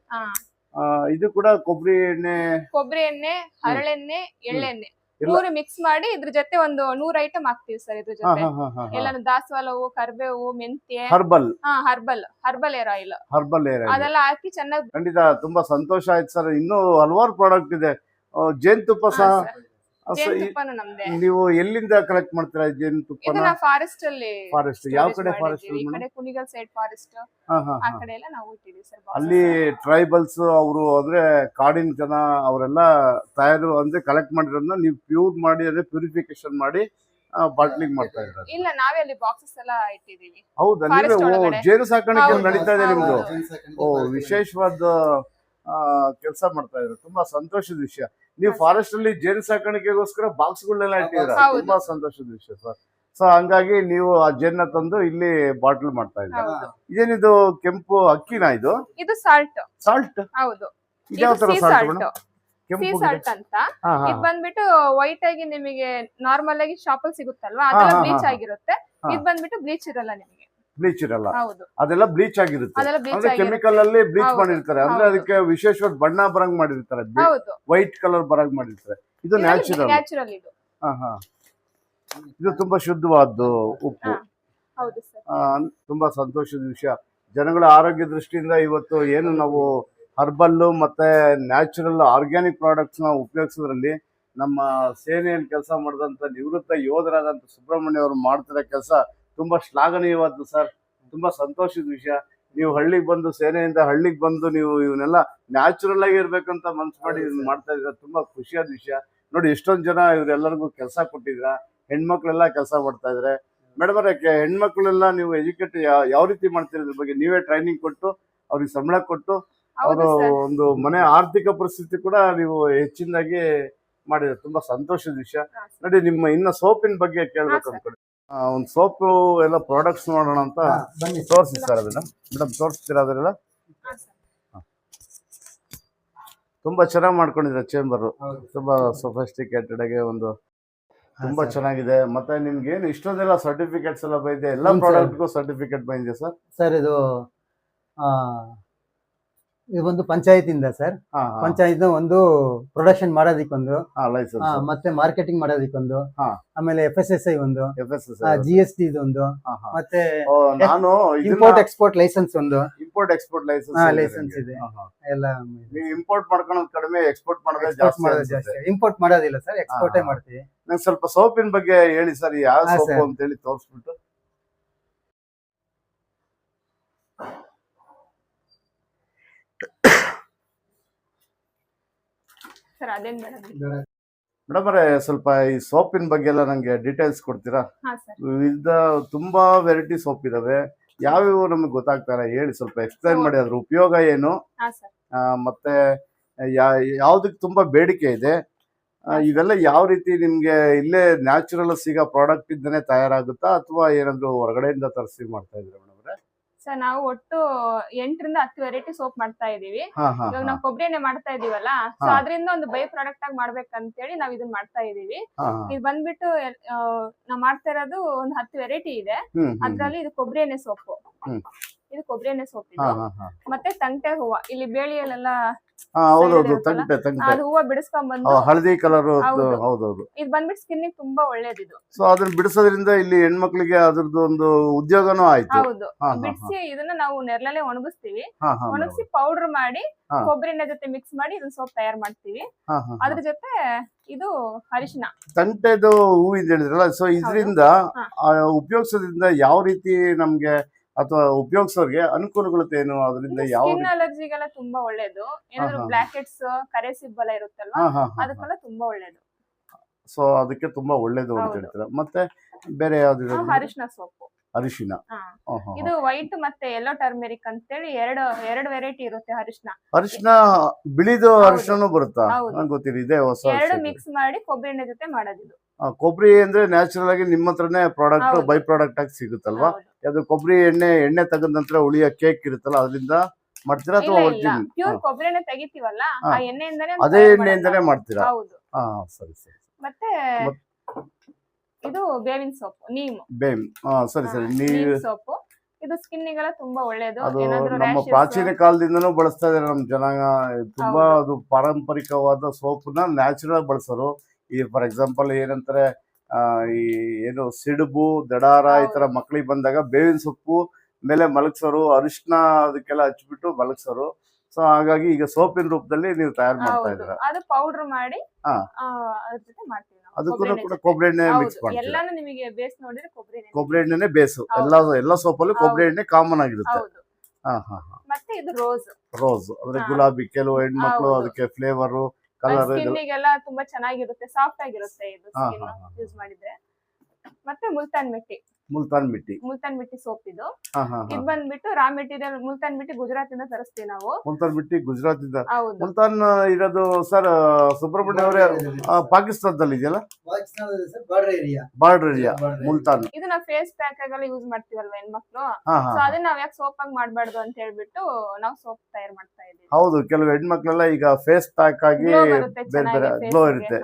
S1: ಇದು ಕೂಡ ಕೊಬ್ಬರಿ ಎಣ್ಣೆ,
S3: ಕೊಬ್ಬರಿ ಎಣ್ಣೆ, ಹರಳೆಣ್ಣೆ, ಎಳ್ಳೆಣ್ಣೆ
S1: ಎಲ್ಲ.
S3: 3 ಮಿಕ್ಸ್ ಮಾಡಿ ಇದ್ರ ಜೊತೆ ಒಂದು 100 ಐಟಮ್ ಹಾಕ್ತಿವಿ ಸರ್. ಇದ್ರ ಜೊತೆ ಎಲ್ಲಾನು ದಾಸವಾಳವು, ಕರ್ಬೇವು, ಮೆಂತ್ಯ,
S1: herbal
S3: herbal hair oil
S1: herbal hair oil
S3: ಅದೆಲ್ಲ ಹಾಕಿ ಚೆನ್ನಾಗಿ.
S1: ಖಂಡಿತ ತುಂಬಾ ಸಂತೋಷ ಆಯ್ತು ಸರ್. ಇನ್ನೂ ಹಲವಾರು ಪ್ರಾಡಕ್ಟ್ ಇದೆ. ಜೇನುತುಪ್ಪ ಸಹ
S3: ಜೇನುತುಪ್ಪನು ನಮ್ದೆ.
S1: ನೀವು ಎಲ್ಲಿಂದ ಕಲೆಕ್ಟ್ ಮಾಡ್ತೀರಾ ಜೇನುತುಪ್ಪನ?
S3: ಇದನ್ನ ಫಾರೆಸ್ಟ್ ಅಲ್ಲಿ.
S1: ಫಾರೆಸ್ಟ್ ಯಾವ ಕಡೆ? ಫಾರೆಸ್ಟ್
S3: ಈ ಕಡೆ ಕುಣಿಗಲ್ ಸೈಡ್ ಫಾರೆಸ್ಟ್ ಆ ಕಡೆ ಎಲ್ಲ ನಾವು ಇಟ್ಟಿದೀವಿ ಸರ್.
S1: ಅಲ್ಲಿ ಟ್ರೈಬಲ್ಸ್ ಅವರು ಅಂದ್ರೆ ಕಾಡಿನ ಜನ ಅವರೆಲ್ಲ ತಯಾರು ಅಂದ್ರೆ ಕಲೆಕ್ಟ್ ಮಾಡಿರೋದನ್ನ ನೀವು ಪ್ಯೂರ್ ಮಾಡಿ ಅದೇ ಪ್ಯೂರಿಫಿಕೇಶನ್ ಮಾಡಿ ಬಾಟ್ಲಿಂಗ್ ಮಾಡ್ತಾ ಇದ್ದಾರೆ.
S3: ಇಲ್ಲ, ನಾವೇ ಅಲ್ಲಿ ಬಾಕ್ಸಸ್ ಎಲ್ಲ ಇಟ್ಟಿದೀವಿ.
S1: ಹೌದಾ?
S3: Forest
S1: ನೀವೇ
S3: ಒಳಗಡೆ.
S1: ಜೇನು ಸಾಕಾಣಿಕೆ
S3: ಹೌದು,
S1: ನಡೀತಾ ಇದೆ ನಿಮ್ದು?
S2: ಹೌದು.
S1: ವಿಶೇಷವಾದ ಕೆಲಸ ಮಾಡ್ತಾ ಇದ್ದಾರೆ. ತುಂಬಾ ಸಂತೋಷದ ವಿಷಯ. ನೀವು ಫಾರೆಸ್ಟ್ ಅಲ್ಲಿ ಜೇನು ಸಾಕಾಣಿಕೆಗೋಸ್ಕರ ಬಾಕ್ಸ್ಗಳನ್ನೆಲ್ಲ ಇಟ್ಟಿದ್ದೀರಾ.
S3: ಹೌದು.
S1: ತುಂಬಾ ಸಂತೋಷದ ವಿಷಯ ಸರ್. ಸೊ ಹಂಗಾಗಿ ನೀವು ಆ ಜೇನ್ನ ತಂದು ಇಲ್ಲಿ ಬಾಟ್ಲ್ ಮಾಡ್ತಾ ಇದ್ದೀರಾ.
S3: ಹೌದು.
S1: ಇದೇನಿದು ಕೆಂಪು ಅಕ್ಕಿನಾ ಇದು?
S3: ಇದು ಸಾಲ್ಟ್.
S1: ಸಾಲ್ಟ್?
S3: ಹೌದು.
S1: ಯಾವ ತರ
S3: sea
S1: salt
S3: salt.
S1: Madam?
S3: Sea
S1: ಕೆಂಪು
S3: ಸಾಲ್ಟ್ ಅಂತ.
S1: ಹಾ ಹಾ
S3: ಇದು ಬಂದ್ಬಿಟ್ಟು ವೈಟ್ ಆಗಿ ನಿಮಗೆ ನಾರ್ಮಲ್ ಆಗಿ ಶಾಪ್ ಅಲ್ಲಿ ಸಿಗುತ್ತಲ್ವಾ, ಅದೆಲ್ಲ
S1: ಹಾ, ಹಾ,
S3: ಬ್ಲೀಚ್
S1: ಹಾ.
S3: ಆಗಿರುತ್ತೆ.
S1: ಹಾ.
S3: ಇದು ಬಂದ್ಬಿಟ್ಟು ಬ್ಲೀಚ್ ಇರಲ್ಲ ನಿಮಗೆ.
S1: ಬ್ಲೀಚ್ ಇರಲ್ಲ.
S3: ಹೌದು,
S1: ಅದೆಲ್ಲ ಬ್ಲೀಚ್ ಆಗಿರುತ್ತೆ.
S3: ಅದೆಲ್ಲ ಬ್ಲೀಚ್
S1: ಅಂದ್ರೆ
S3: ಆಗಿರುತ್ತೆ.
S1: ಕೆಮಿಕಲ್ ಅಲ್ಲಿ ಬ್ಲೀಚ್
S3: ಹೌದು,
S1: ಮಾಡಿರ್ತಾರೆ. ಅಂದ್ರೆ
S3: ಹೌದು.
S1: ಅದಕ್ಕೆ ವಿಶೇಷವಾದ ಬಣ್ಣ ಬರಂಗ್ ಮಾಡಿರ್ತಾರೆ.
S3: ಹೌದು.
S1: ವೈಟ್ ಕಲರ್ ಬರಂಗ್ ಮಾಡಿರ್ತಾರೆ. ಇದು ನ್ಯಾಚುರಲ್.
S3: ನ್ಯಾಚುರಲ್ ಇದು.
S1: ಹಾ ಹಾ. ಇದು ತುಂಬಾ ಶುದ್ಧವಾದ್ದು ಉಪ್ಪು.
S3: ಹಾ. ಹೌದು ಸರ್.
S1: ತುಂಬಾ ಸಂತೋಷದ ವಿಷಯ. ಜನಗಳ ಆರೋಗ್ಯ ದೃಷ್ಟಿಯಿಂದ ಇವತ್ತು ಏನು ನಾವು ಹರ್ಬಲ್ಲು ಮತ್ತೆ ನ್ಯಾಚುರಲ್ ಆರ್ಗ್ಯಾನಿಕ್ ಪ್ರಾಡಕ್ಟ್ಸ್ ನ ಉಪಯೋಗಿಸೋದ್ರಲ್ಲಿ ನಮ್ಮ ಸೇನೆಯಲ್ಲಿ ಕೆಲಸ ಮಾಡಿದಂತ ನಿವೃತ್ತ ಯೋಧರಾದಂತ ಸುಬ್ರಹ್ಮಣ್ಯ ಅವರು ಮಾಡ್ತಿರೋ ಕೆಲಸ ತುಂಬಾ ಶ್ಲಾಘನೀಯವಾದ್ದು ಸರ್. ತುಂಬಾ ಸಂತೋಷದ ವಿಷಯ. ನೀವು ಹಳ್ಳಿಗೆ ಬಂದು, ಸೇನೆಯಿಂದ ಹಳ್ಳಿಗೆ ಬಂದು ನೀವು ಇವನ್ನೆಲ್ಲ ನ್ಯಾಚುರಲ್ ಆಗಿ ಇರ್ಬೇಕಂತ ಮನ್ಸು ಮಾಡಿ ಇದನ್ನ ಮಾಡ್ತಾ ಇದ್ರ. ತುಂಬಾ ಖುಷಿಯಾದ ವಿಷಯ. ನೋಡಿ ಎಷ್ಟೊಂದು ಜನ ಇವರೆಲ್ಲರಿಗೂ ಕೆಲಸ ಕೊಟ್ಟಿದ್ರ. ಹೆಣ್ಮಕ್ಳೆಲ್ಲ ಕೆಲಸ ಮಾಡ್ತಾ ಇದ್ರೆ. ಮೇಡಮ್ ಅವರೇ, ಹೆಣ್ಮಕ್ಳೆಲ್ಲ ನೀವು ಎಜುಕೇಟ್ ಯಾವ ರೀತಿ ಮಾಡ್ತೀರಿ? ಇದ್ರ ಬಗ್ಗೆ ನೀವೇ ಟ್ರೈನಿಂಗ್ ಕೊಟ್ಟು ಅವ್ರಿಗೆ ಸಂಬಳ ಕೊಟ್ಟು
S3: ಹೌದು
S1: ಅವರು
S3: ಸರ್.
S1: ಒಂದು ಮನೆ ಆರ್ಥಿಕ ಪರಿಸ್ಥಿತಿ ಕೂಡ ನೀವು ಹೆಚ್ಚಿನದಾಗಿ ಮಾಡಿದ್ರೆ ತುಂಬಾ ಸಂತೋಷದ ವಿಷಯ.
S3: ಹಾ, ಸರ್.
S1: ನೋಡಿ ನಿಮ್ಮ ಇನ್ನ ಸೋಪಿನ ಬಗ್ಗೆ ಕೇಳ್ಬೇಕು
S3: ಹಾ, ಸರ್.
S1: ಅನ್ಕೊಂಡು ಒಂದು ಸೋಪು ಎಲ್ಲ ಪ್ರಾಡಕ್ಟ್ಸ್ ನೋಡೋಣ ಅಂತ
S2: ಬನ್ನಿ
S1: ತೋರಿಸಿ ಸರ್. ಅದನ್ನ ಮೇಡಮ್ ತೋರಿಸ್ತೀರಾ? ಅದನ್ನೆಲ್ಲ
S3: ಹಾ, ಸರ್.
S1: ತುಂಬಾ ಚೆನ್ನಾಗಿ ಮಾಡ್ಕೊಂಡಿದ್ರೆ ಚೇಂಬರ್.
S2: ಹೌದು.
S1: ತುಂಬಾ ಸೊಫಿಸ್ಟಿಕೇಟೆಡ್ ಆಗಿ ಒಂದು ತುಂಬಾ
S2: ಸರ್.
S1: ಚೆನ್ನಾಗಿದೆ. ಮತ್ತೆ ನಿಮ್ಗೆ ಏನು ಇಷ್ಟೊಂದೆಲ್ಲ ಸರ್ಟಿಫಿಕೇಟ್ಸ್ ಎಲ್ಲ ಬಂದಿದೆ? ಎಲ್ಲ
S2: ಹ್ಮ್, ಸರ್.
S1: ಪ್ರಾಡಕ್ಟ್ಗೂ ಸರ್ಟಿಫಿಕೇಟ್ ಬಂದಿದೆ ಸರ್?
S2: ಸರ್ ಇದು ಇದು ಒಂದು ಪಂಚಾಯತಿಂದ ಸರ್. ಪಂಚಾಯತ್ ಒಂದು ಪ್ರೊಡಕ್ಷನ್ ಮಾಡೋದಿಕ್ಕೊಂದು,
S1: ಲೈಸೆನ್ಸ್,
S2: ಮತ್ತೆ ಮಾರ್ಕೆಟಿಂಗ್ ಮಾಡೋದಿಕ್ಕೊಂದು,
S1: ಹಾ.
S2: ಆಮೇಲೆ FSSI ಒಂದು,
S1: FSSAI.
S2: GST ಇದೊಂದು, ಮತ್ತೆ
S1: ನಾನು
S2: ಇಂಪೋರ್ಟ್ ಎಕ್ಸ್ಪೋರ್ಟ್ ಲೈಸೆನ್ಸ್ ಒಂದು,
S1: ಇಂಪೋರ್ಟ್ ಎಕ್ಸ್ಪೋರ್ಟ್ ಲೈಸೆನ್ಸ್
S2: ಲೈಸೆನ್ಸ್ ಇದೆ. ಎಲ್ಲ
S1: ನೀವು ಇಂಪೋರ್ಟ್ ಮಾಡ್ಕೊಳ್ಳೋದು ಕಡಿಮೆ, ಎಕ್ಸ್ಪೋರ್ಟ್ ಮಾಡೋದೇ
S2: ಎಕ್ಸ್ಪೋರ್ಟ್ ಮಾಡೋದು
S1: ಜಾಸ್ತಿ.
S2: ಜಾಸ್ತಿ. ಇಂಪೋರ್ಟ್ ಮಾಡೋದಿಲ್ಲ ಸರ್, ಎಕ್ಸ್ಪೋರ್ಟೇ
S1: ಹಾ.
S2: ಮಾಡ್ತೀವಿ.
S1: ನಂಗೆ ಸ್ವಲ್ಪ ಸೋಪಿನ ಬಗ್ಗೆ ಹೇಳಿ ಸರ್. ಯಾವ
S2: ಹಾ,
S1: ಸೋಪು
S2: ಸರ್.
S1: ಅಂತ ಹೇಳಿ ತೋರಿಸ್ಬಿಟ್ಟು.
S3: ಸರ್ ಅದೇನ್ ಬೇಡ.
S1: ಮೇಡಮ್ ಅವರೇ, ಸ್ವಲ್ಪ ಈ ಸೋಪಿನ ಬಗ್ಗೆ ಎಲ್ಲ ನಂಗೆ ಡೀಟೇಲ್ಸ್ ಕೊಡ್ತೀರಾ?
S3: ಹಾ ಸರ್.
S1: ವಿವಿಧ ತುಂಬಾ ವೆರೈಟಿ ಸೋಪ್ ಇದಾವೆ. ಯಾವ್ಯಾವ ನಮಗೆ ಗೊತ್ತಾಗ್ತಾರೆ ಹೇಳಿ, ಸ್ವಲ್ಪ ಎಕ್ಸ್ಪ್ಲೈನ್ ಮಾಡಿ. ಅದ್ರ ಉಪಯೋಗ ಏನು?
S3: ಹಾ ಸರ್.
S1: ಮತ್ತೆ ಯಾವ್ದಕ್ಕೆ ತುಂಬಾ ಬೇಡಿಕೆ ಇದೆ? ಇವೆಲ್ಲ ಯಾವ ರೀತಿ ನಿಮ್ಗೆ ಇಲ್ಲೇ ನ್ಯಾಚುರಲ್ ಸಿಗೋ ಪ್ರಾಡಕ್ಟ್ ಇಂದನೇ ತಯಾರಾಗುತ್ತಾ ಅಥವಾ ಏನಾದ್ರು ಹೊರಗಡೆಯಿಂದ ತರಿಸಿ ಮಾಡ್ತಾ ಇದ್ರೆ ಮೇಡಮ್ ಅವರೇ?
S3: ಸರ್ ನಾವು ಒಟ್ಟು 8ರಿಂದ 10 ವೆರೈಟಿ ಸೋಪ್ ಮಾಡ್ತಾ ಇದೀವಿ. ಇವಾಗ ನಾವು ಕೊಬ್ಬರಿ ಎಣ್ಣೆ ಮಾಡ್ತಾ ಇದೀವಲ್ಲ, ಸೊ ಅದರಿಂದ ಒಂದು ಬೈ ಪ್ರಾಡಕ್ಟ್ ಆಗಿ ಮಾಡ್ಬೇಕಂತೇಳಿ ನಾವ್ ಇದನ್ನ ಮಾಡ್ತಾ ಇದೀವಿ. ಇದು ಬಂದ್ಬಿಟ್ಟು ನಾವ್ ಮಾಡ್ತಾ ಇರೋದು ಒಂದು 10 ವೆರೈಟಿ ಇದೆ. ಅದ್ರಲ್ಲಿ ಇದು ಕೊಬ್ಬರಿ ಎಣ್ಣೆ ಸೋಪು, ಇದು ಕೊಬ್ಬರಿ ಎಣ್ಣೆ ಸೋಪ್ ಇದು. ಮತ್ತೆ ತಂಟೆ ಹೂವ, ಇಲ್ಲಿ ಬೇಳಿಯಲ್ಲೆಲ್ಲ ಅದು ಹೂವ ಬಿಡಿಸ್ಕೊಂಡ್ ಬಂದು
S1: ಹಳದಿ ಕಲರ್. ಹೌದೌದು,
S3: ಇದು ಬಂದ್ಬಿಟ್ಟು ಸ್ಕಿನ್ ತುಂಬಾ ಒಳ್ಳೇದು ಇದು.
S1: ಸೊ ಅದನ್ನ ಬಿಡಿಸೋದ್ರಿಂದ ಇಲ್ಲಿ ಹೆಣ್ಮಕ್ಳಿಗೆ ಅದ್ರದ್ದು ಒಂದು ಉದ್ಯೋಗನೂ ಆಯ್ತು.
S3: ಹೌದು, ಬಿಡಿಸಿ ಇದನ್ನ ನಾವು ನೆರಳಲ್ಲೇ ಒಣಗಿಸ್ತೀವಿ. ಒಣಗಿಸಿ ಪೌಡರ್ ಮಾಡಿ ಕೊಬ್ಬರಿ ಎಣ್ಣೆ ಜೊತೆ ಮಿಕ್ಸ್ ಮಾಡಿ ಇದನ್ನ ಸೋಪ್ ತಯಾರು ಮಾಡ್ತೀವಿ. ಅದ್ರ ಜೊತೆ ಇದು ಅರಿಶಿನ,
S1: ತಂಟೆದು ಹೂವಿಂದ ಹೇಳಿದ್ರಲ್ಲ, ಸೊ ಇದರಿಂದ ಉಪಯೋಗಿಸೋದ್ರಿಂದ ಯಾವ ರೀತಿ ನಮ್ಗೆ ಅಥವಾ ಉಪಯೋಗಿಸೋರ್ಗೆ ಅನುಕೂಲಗಳೇನು? ಅದರಿಂದ ಯಾವ
S3: ಸ್ಕಿನ್ ಅಲರ್ಜಿಗೆಲ್ಲ ತುಂಬಾ ಒಳ್ಳೇದು. ಏನಾದ್ರು ಬ್ಲಾಕ್ ಹೆಡ್ಸ್, ಕರೆ ಸಿಬ್ಬಲ ಇರುತ್ತಲ್ವಾ, ಅದಕ್ಕೆಲ್ಲ ತುಂಬಾ ಒಳ್ಳೇದು.
S1: ಸೊ ಅದಕ್ಕೆ ತುಂಬಾ ಒಳ್ಳೇದು ಅಂತ ಹೇಳ್ತೀರಾ. ಮತ್ತೆ ಬೇರೆ ಯಾವ್ದು?
S3: ಅರಿಶಿನ ಸೋಪು,
S1: ಅರಿಶಿನ.
S3: ಇದು ವೈಟ್ ಮತ್ತೆ ಯೆಲ್ಲೋ ಟರ್ಮೆರಿಕ್ ಅಂತೇಳಿ ಎರಡು ವೆರೈಟಿ ಇರುತ್ತೆ ಅರಿಶಿನ.
S1: ಅರಿಶಿನ ಬಿಳಿದು ಅರಿಶಿನೂ ಬರುತ್ತಾ? ನಂಗೆ ಗೊತ್ತಿಲ್ಲ, ಇದೆ ಹೊಸ.
S3: ಎರಡು ಮಿಕ್ಸ್ ಮಾಡಿ ಕೊಬ್ಬರಿ ಎಣ್ಣೆ ಜೊತೆ ಮಾಡೋದಿದು.
S1: ಕೊಬ್ಬರಿ ಅಂದ್ರೆ ನ್ಯಾಚುರಲ್ ಆಗಿ ನಿಮ್ಮ ಹತ್ರನೇ ಪ್ರಾಡಕ್ಟ್ ಬೈ ಪ್ರಾಡಕ್ಟ್ ಆಗಿ ಸಿಗುತ್ತಲ್ವಾ? ಅದು ಕೊಬ್ಬರಿ ಎಣ್ಣೆ ತೆಗೆದ ನಂತರ ಉಳಿಯೋ ಕೇಕ್ ಇರುತ್ತಲ್ಲ, ಅದರಿಂದ ಮಾಡ್ತೀರಾ ಅಥವಾ ಒರಿಜಿನಲ್
S3: ಪ್ಯೂರ್ ಕೊಬ್ಬರಿ ಎಣ್ಣೆ ತೆಗಿತೀವಲ್ಲ, ಆ ಎಣ್ಣೆಯಿಂದನೇ
S1: ಅದೇ ಎಣ್ಣೆಯಿಂದನೇ ಮಾಡ್ತೀರಾ?
S3: ಹೌದು.
S1: ಸರಿ ಸರಿ.
S3: ಮತ್ತೆ ಇದು ಬೇವಿನ ಸೋಪ್, ನೀಮ್.
S1: ಸರಿ ಸರಿ. ನೀಮ್
S3: ಸೋಪ್ ಇದು ಸ್ಕಿನ್ನಿಗೆಲ್ಲ ತುಂಬಾ ಒಳ್ಳೇದು.
S1: ಅದು ನಮ್ಮ ಪ್ರಾಚೀನ ಕಾಲದಿಂದನೂ ಬಳಸ್ತಾ ಇದಾರೆ ನಮ್ಮ ಜನಾಂಗ. ತುಂಬಾ ಅದು ಪಾರಂಪರಿಕವಾದ ಸೋಪ್ನ ನ್ಯಾಚುರಲ್ ಬಳಸೋರು. ಈ ಫಾರ್ ಎಕ್ಸಾಂಪಲ್ ಏನಂತಾರೆ, ಈ ಏನು ಸಿಡುಬು, ದಡಾರ ಈ ತರ ಮಕ್ಳಿಗೆ ಬಂದಾಗ ಬೇವಿನ ಸೊಪ್ಪು ಮೇಲೆ ಮಲಗ್ಸೋರು, ಅರಿಶಿನ ಅದಕ್ಕೆಲ್ಲ ಹಚ್ಬಿಟ್ಟು ಮಲಗ್ಸೋರು. ಸೊ ಹಾಗಾಗಿ ಈಗ ಸೋಪಿನ ರೂಪದಲ್ಲಿ ನೀವು ತಯಾರು ಮಾಡ್ತಾ ಇದ್ದೀರಾ.
S3: ಅದು ಪೌಡರ್ ಮಾಡಿ ಅದ್ರ ಜೊತೆ ಮಾಡ್ತೀವಿ.
S1: ಅದಕ್ಕೂ ಕೂಡ ಕೊಬ್ಬರಿ ಎಣ್ಣೆ ಮಿಕ್ಸ್ ಮಾಡ್ತೀವಿ.
S3: ಎಲ್ಲಾನು ನಿಮಗೆ ಬೇಸ್ ನೋಡಿದ್ರೆ
S1: ಕೊಬ್ಬರಿ ಎಣ್ಣೆನೇ ಬೇಸು. ಎಲ್ಲ ಸೋಪಲ್ಲೂ ಕೊಬ್ಬರಿ ಎಣ್ಣೆ ಕಾಮನ್ ಆಗಿರುತ್ತೆ.
S3: ಮತ್ತೆ ಇದು
S1: ರೋಸ್ ಅಂದ್ರೆ ಗುಲಾಬಿ. ಕೆಲವು ಹೆಣ್ಮಕ್ಳು ಅದಕ್ಕೆ ಫ್ಲೇವರ್, ಕಲರ್
S3: ಸ್ಕಿನ್ನಿಗೆಲ್ಲ ತುಂಬಾ ಚೆನ್ನಾಗಿರುತ್ತೆ, ಸಾಫ್ಟ್ ಆಗಿರುತ್ತೆ ಇದು ಸ್ಕಿನ್ ಯೂಸ್ ಮಾಡಿದ್ರೆ. ಮತ್ತೆ ಮುಲ್ತಾನ್ ಮಿಟ್ಟಿ ಸೋಪ್ ಇದು. ಇದು ಬಂದ್ಬಿಟ್ಟು ರಾ ಮೆಟೀರಿಯಲ್ ಮುಲ್ತಾನ್ ಮಿಟ್ಟಿ ಗುಜರಾತ್ ಇಂದ ತರಿಸ್ತೀವಿ ನಾವು.
S1: ಮುಲ್ತಾನ್ ಮಿಟ್ಟಿ ಗುಜರಾತ್ ಇಂದ. ಮುಲ್ತಾನ್ ಇರೋದು ಸರ್ ಸುಬ್ರಹ್ಮಣ್ಯ ಅವರೇ ಪಾಕಿಸ್ತಾನದಲ್ಲಿ ಇದೆಯಲ್ಲ? Border area Multan.
S3: ಇದು ನಾವು ಫೇಸ್ ಪ್ಯಾಕ್ ಆಗೆಲ್ಲ ಯೂಸ್ ಮಾಡ್ತೀವಲ್ವಾ ಹೆಣ್ಮಕ್ಳು, ಸೊ ಅದನ್ನ ನಾವ್ ಯಾಕೆ ಸೋಪ್ ಆಗಿ ಮಾಡ್ಬಾರ್ದು ಅಂತ ಹೇಳ್ಬಿಟ್ಟು ನಾವು ಸೋಪ್ ತಯಾರು ಮಾಡ್ತಾ ಇದೀವಿ.
S1: ಹೌದು, ಕೆಲವು ಹೆಣ್ಮಕ್ಳೆಲ್ಲ ಈಗ ಫೇಸ್ ಪ್ಯಾಕ್ ಆಗಿ ಬೇರೆ ಬೇರೆ ಗ್ಲೋ ಇರುತ್ತೆ.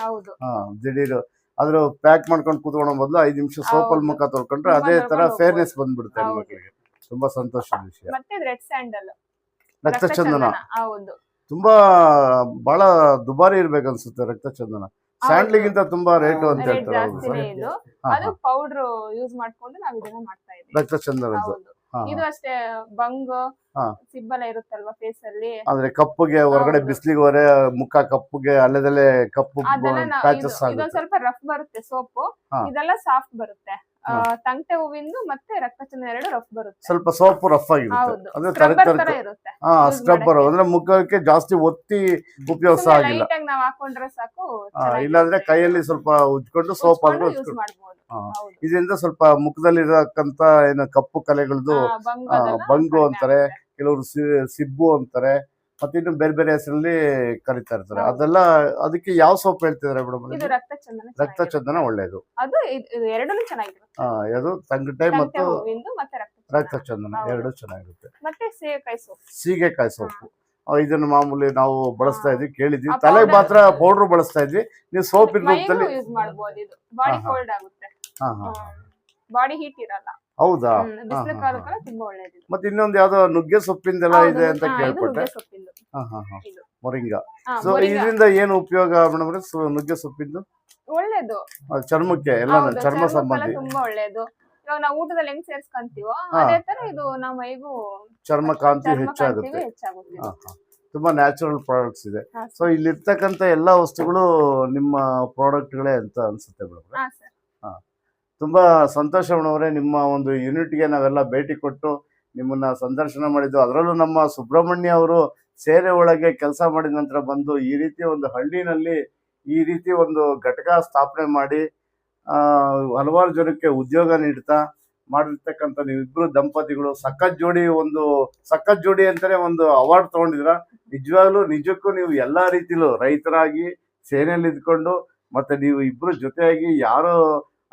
S1: ದಿಢೀರ್ ಅದ್ರ ಪ್ಯಾಕ್ ಮಾಡ್ಕೊಂಡು ಕೂತ್ಕೊಳ್ಳೋ ಬದಲು 5 ನಿಮಿಷ ಸೋಪಲ್ಲಿ ಮುಖ ತೊಳ್ಕೊಂಡ್ರೆ ಅದೇ ತರ ಫೇರ್ನೆಸ್ ಬಂದ್ಬಿಡುತ್ತೆ ಹೆಣ್ಮಕ್ಳಿಗೆ. ತುಂಬಾ ಸಂತೋಷದ ವಿಷಯ.
S3: ಮತ್ತೆ ರೆಡ್ ಸ್ಯಾಂಡಲ್,
S1: ರಕ್ತಚಂದನ.
S3: ಹೌದು,
S1: ತುಂಬಾ ಬಹಳ ದುಬಾರಿ ಇರ್ಬೇಕನ್ಸುತ್ತೆ ರಕ್ತಚಂದನ. ಸ್ಯಾಂಡ್ಲಿಗಿಂತ ತುಂಬಾ ರೇಟ್ ಅಂತ ಹೇಳ್ತಾರೆ.
S3: ಅದು ಪೌಡರ್ ಯೂಸ್ ಮಾಡ್ಕೊಂಡು ನಾವು ಇದನ್ನ ಮಾಡ್ತಾ ಇದೀವಿ,
S1: ರಕ್ತಚಂದನ.
S3: ಇದು ಅಷ್ಟೇ ಬಂಗ್ ಸಿಬ್ಬಲ ಇರುತ್ತಲ್ವಾ ಫೇಸ್ ಅಲ್ಲಿ,
S1: ಅಂದ್ರೆ ಕಪ್ಪುಗೆ ಹೊರಗಡೆ ಬಿಸಿಲಿಗೆ ಹೊರೆ ಮುಖ ಕಪ್ಪುಗೆ ಅಲ್ಲದಲ್ಲೇ ಕಪ್ಪು ಪ್ಯಾಚಸ್ ಆಗುತ್ತೆ.
S3: ಇದೊಂದ್ ಸ್ವಲ್ಪ ರಫ್ ಬರುತ್ತೆ ಸೋಪು, ಇದೆಲ್ಲ ಸಾಫ್ಟ್ ಬರುತ್ತೆ. ತಂಟೆ ಹೂವಿಂದು ಮತ್ತೆ ರಕ್ತಚಂದನ ಎರಡು ರಫ್ ಬರುತ್ತೆ.
S1: ಸ್ವಲ್ಪ ಸೋಪು ರಫ್ ಆಗಿರುತ್ತೆ, ಅಂದ್ರೆ ಸ್ಕ್ರಬ್ಬರ್ ಅಂದ್ರೆ ಮುಖಕ್ಕೆ ಜಾಸ್ತಿ ಒತ್ತಿ ಉಪಯೋಗಿಸ ಆಗಿಲ್ಲ.
S3: ನಾವ್ ಹಾಕೊಂಡ್ರೆ ಸಾಕು,
S1: ಇಲ್ಲಾಂದ್ರೆ ಕೈಯಲ್ಲಿ ಸ್ವಲ್ಪ ಉಜ್ಕೊಂಡು ಸೋಪ್ ಆದ್ರೂ ಇದರಿಂದ ಸ್ವಲ್ಪ ಮುಖದಲ್ಲಿರತಕ್ಕಂತ ಏನು ಕಪ್ಪು ಕಲೆಗಳದ್ದು ಬಂಗು ಅಂತಾರೆ, ಕೆಲವರು ಸಿಬ್ಬು ಅಂತಾರೆ, ಮತ್ತೆ ಇನ್ನು ಬೇರೆ ಬೇರೆ ಹೆಸರಲ್ಲಿ ಕರಿತಾ ಇರ್ತಾರೆ. ಅದೆಲ್ಲ ಅದಕ್ಕೆ ಯಾವ ಸೋಪ್ ಹೇಳ್ತಿದಾರೆ ಮೇಡಮ್? ರಕ್ತಚಂದನ ಒಳ್ಳೇದು.
S3: ಅದು ಎರಡೂ ಚೆನ್ನಾಗಿರುತ್ತೆ.
S1: ಅದು ತಂಗಟೆ ಮತ್ತು ರಕ್ತಚಂದನ ಎರಡು ಚೆನ್ನಾಗಿರುತ್ತೆ.
S3: ಮತ್ತೆ
S1: ಸೀಗೆಕಾಯಿ ಸೊಪ್ಪು ಇದನ್ನು ಮಾಮೂಲಿ ನಾವು ಬಳಸ್ತಾ ಇದ್ವಿ, ಕೇಳಿದ್ವಿ. ತಲೆಗೆ ಮಾತ್ರ ಪೌಡರ್ ಬಳಸ್ತಾ ಇದ್ವಿ. ನೀವು ಸೋಪಿನ ರೂಪದಲ್ಲಿ
S3: ಯೂಸ್ ಮಾಡಬಹುದು. ಇದು ಬಾಡಿ ಕೋಲ್ಡ್ ಆಗುತ್ತೆ, ಬಾಡಿ ಹೀಟ್ ಇರಲ್ಲ.
S1: ಹೌದಾ?
S3: ಬಿಸಿಲು ಕಾಲಕ್ಕೆಲ್ಲ ತುಂಬಾ ಒಳ್ಳೇದು.
S1: ಮತ್ತೆ ಇನ್ನೊಂದು ಯಾವ್ದೋ ನುಗ್ಗೆ ಸೊಪ್ಪಿಂದೆಲ್ಲ ಇದೆ ಅಂತ ಕೇಳ್ಪಟ್ಟೆ. ಮೊರಿಂಗಾ. ಸೊ ಇದರಿಂದ ಏನು ಉಪಯೋಗ ಮೇಡಮ್? ನುಗ್ಗೆ ಸೊಪ್ಪಿಂದು
S3: ಒಳ್ಳೇದು,
S1: ಚರ್ಮಕ್ಕೆ ಎಲ್ಲ ಚರ್ಮ ಸಂಬಂಧಿ
S3: ತುಂಬಾ ಒಳ್ಳೇದು. ಇವಾಗ ನಾವು ಊಟದಲ್ಲಿ ಹೆಂಗ್ ಸೇರ್ಸ್ಕೊಂತೀವೋ ಅದೇ ತರ ಇದು ನಮ್ಮ ಮೈಗೂ
S1: ಚರ್ಮ ಕಾಂತಿ ಹೆಚ್ಚಾಗುತ್ತೆ. ತುಂಬಾ ನ್ಯಾಚುರಲ್ ಪ್ರಾಡಕ್ಟ್ಸ್ ಇದೆ. ಸೊ ಇಲ್ಲಿರ್ತಕ್ಕಂಥ ಎಲ್ಲಾ ವಸ್ತುಗಳು ನಿಮ್ಮ ಪ್ರಾಡಕ್ಟ್ಗಳೇ ಅಂತ ಅನ್ಸುತ್ತೆ ಮೇಡಮ್. ತುಂಬಾ ಸಂತೋಷ ಮೇಡಮ್ರೆ, ನಿಮ್ಮ ಒಂದು ಯೂನಿಟ್ಗೆ ನಾವೆಲ್ಲ ಭೇಟಿ ಕೊಟ್ಟು ನಿಮ್ಮನ್ನ ಸಂದರ್ಶನ ಮಾಡಿದ್ದು. ಅದರಲ್ಲೂ ನಮ್ಮ ಸುಬ್ರಹ್ಮಣ್ಯ ಅವರು ಸೇನೆ ಒಳಗೆ ಕೆಲಸ ಮಾಡಿದ ನಂತರ ಬಂದು ಈ ರೀತಿ ಒಂದು ಹಳ್ಳಿನಲ್ಲಿ ಈ ರೀತಿ ಒಂದು ಘಟಕ ಸ್ಥಾಪನೆ ಮಾಡಿ ಹಲವಾರು ಜನಕ್ಕೆ ಉದ್ಯೋಗ ನೀಡ್ತಾ ಮಾಡಿರ್ತಕ್ಕಂಥ ನೀವಿಬ್ರು ದಂಪತಿಗಳು ಸಖತ್ ಜೋಡಿ ಅಂತಾನೆ ಒಂದು ಅವಾರ್ಡ್ ತಗೊಂಡಿದ್ರ. ನಿಜಕ್ಕೂ ನೀವು ಎಲ್ಲಾ ರೀತಿಲೂ ರೈತರಾಗಿ ಸೇನೆಯಲ್ಲಿ ಇದ್ಕೊಂಡು ಮತ್ತೆ ನೀವು ಇಬ್ರು ಜೊತೆಯಾಗಿ ಯಾರು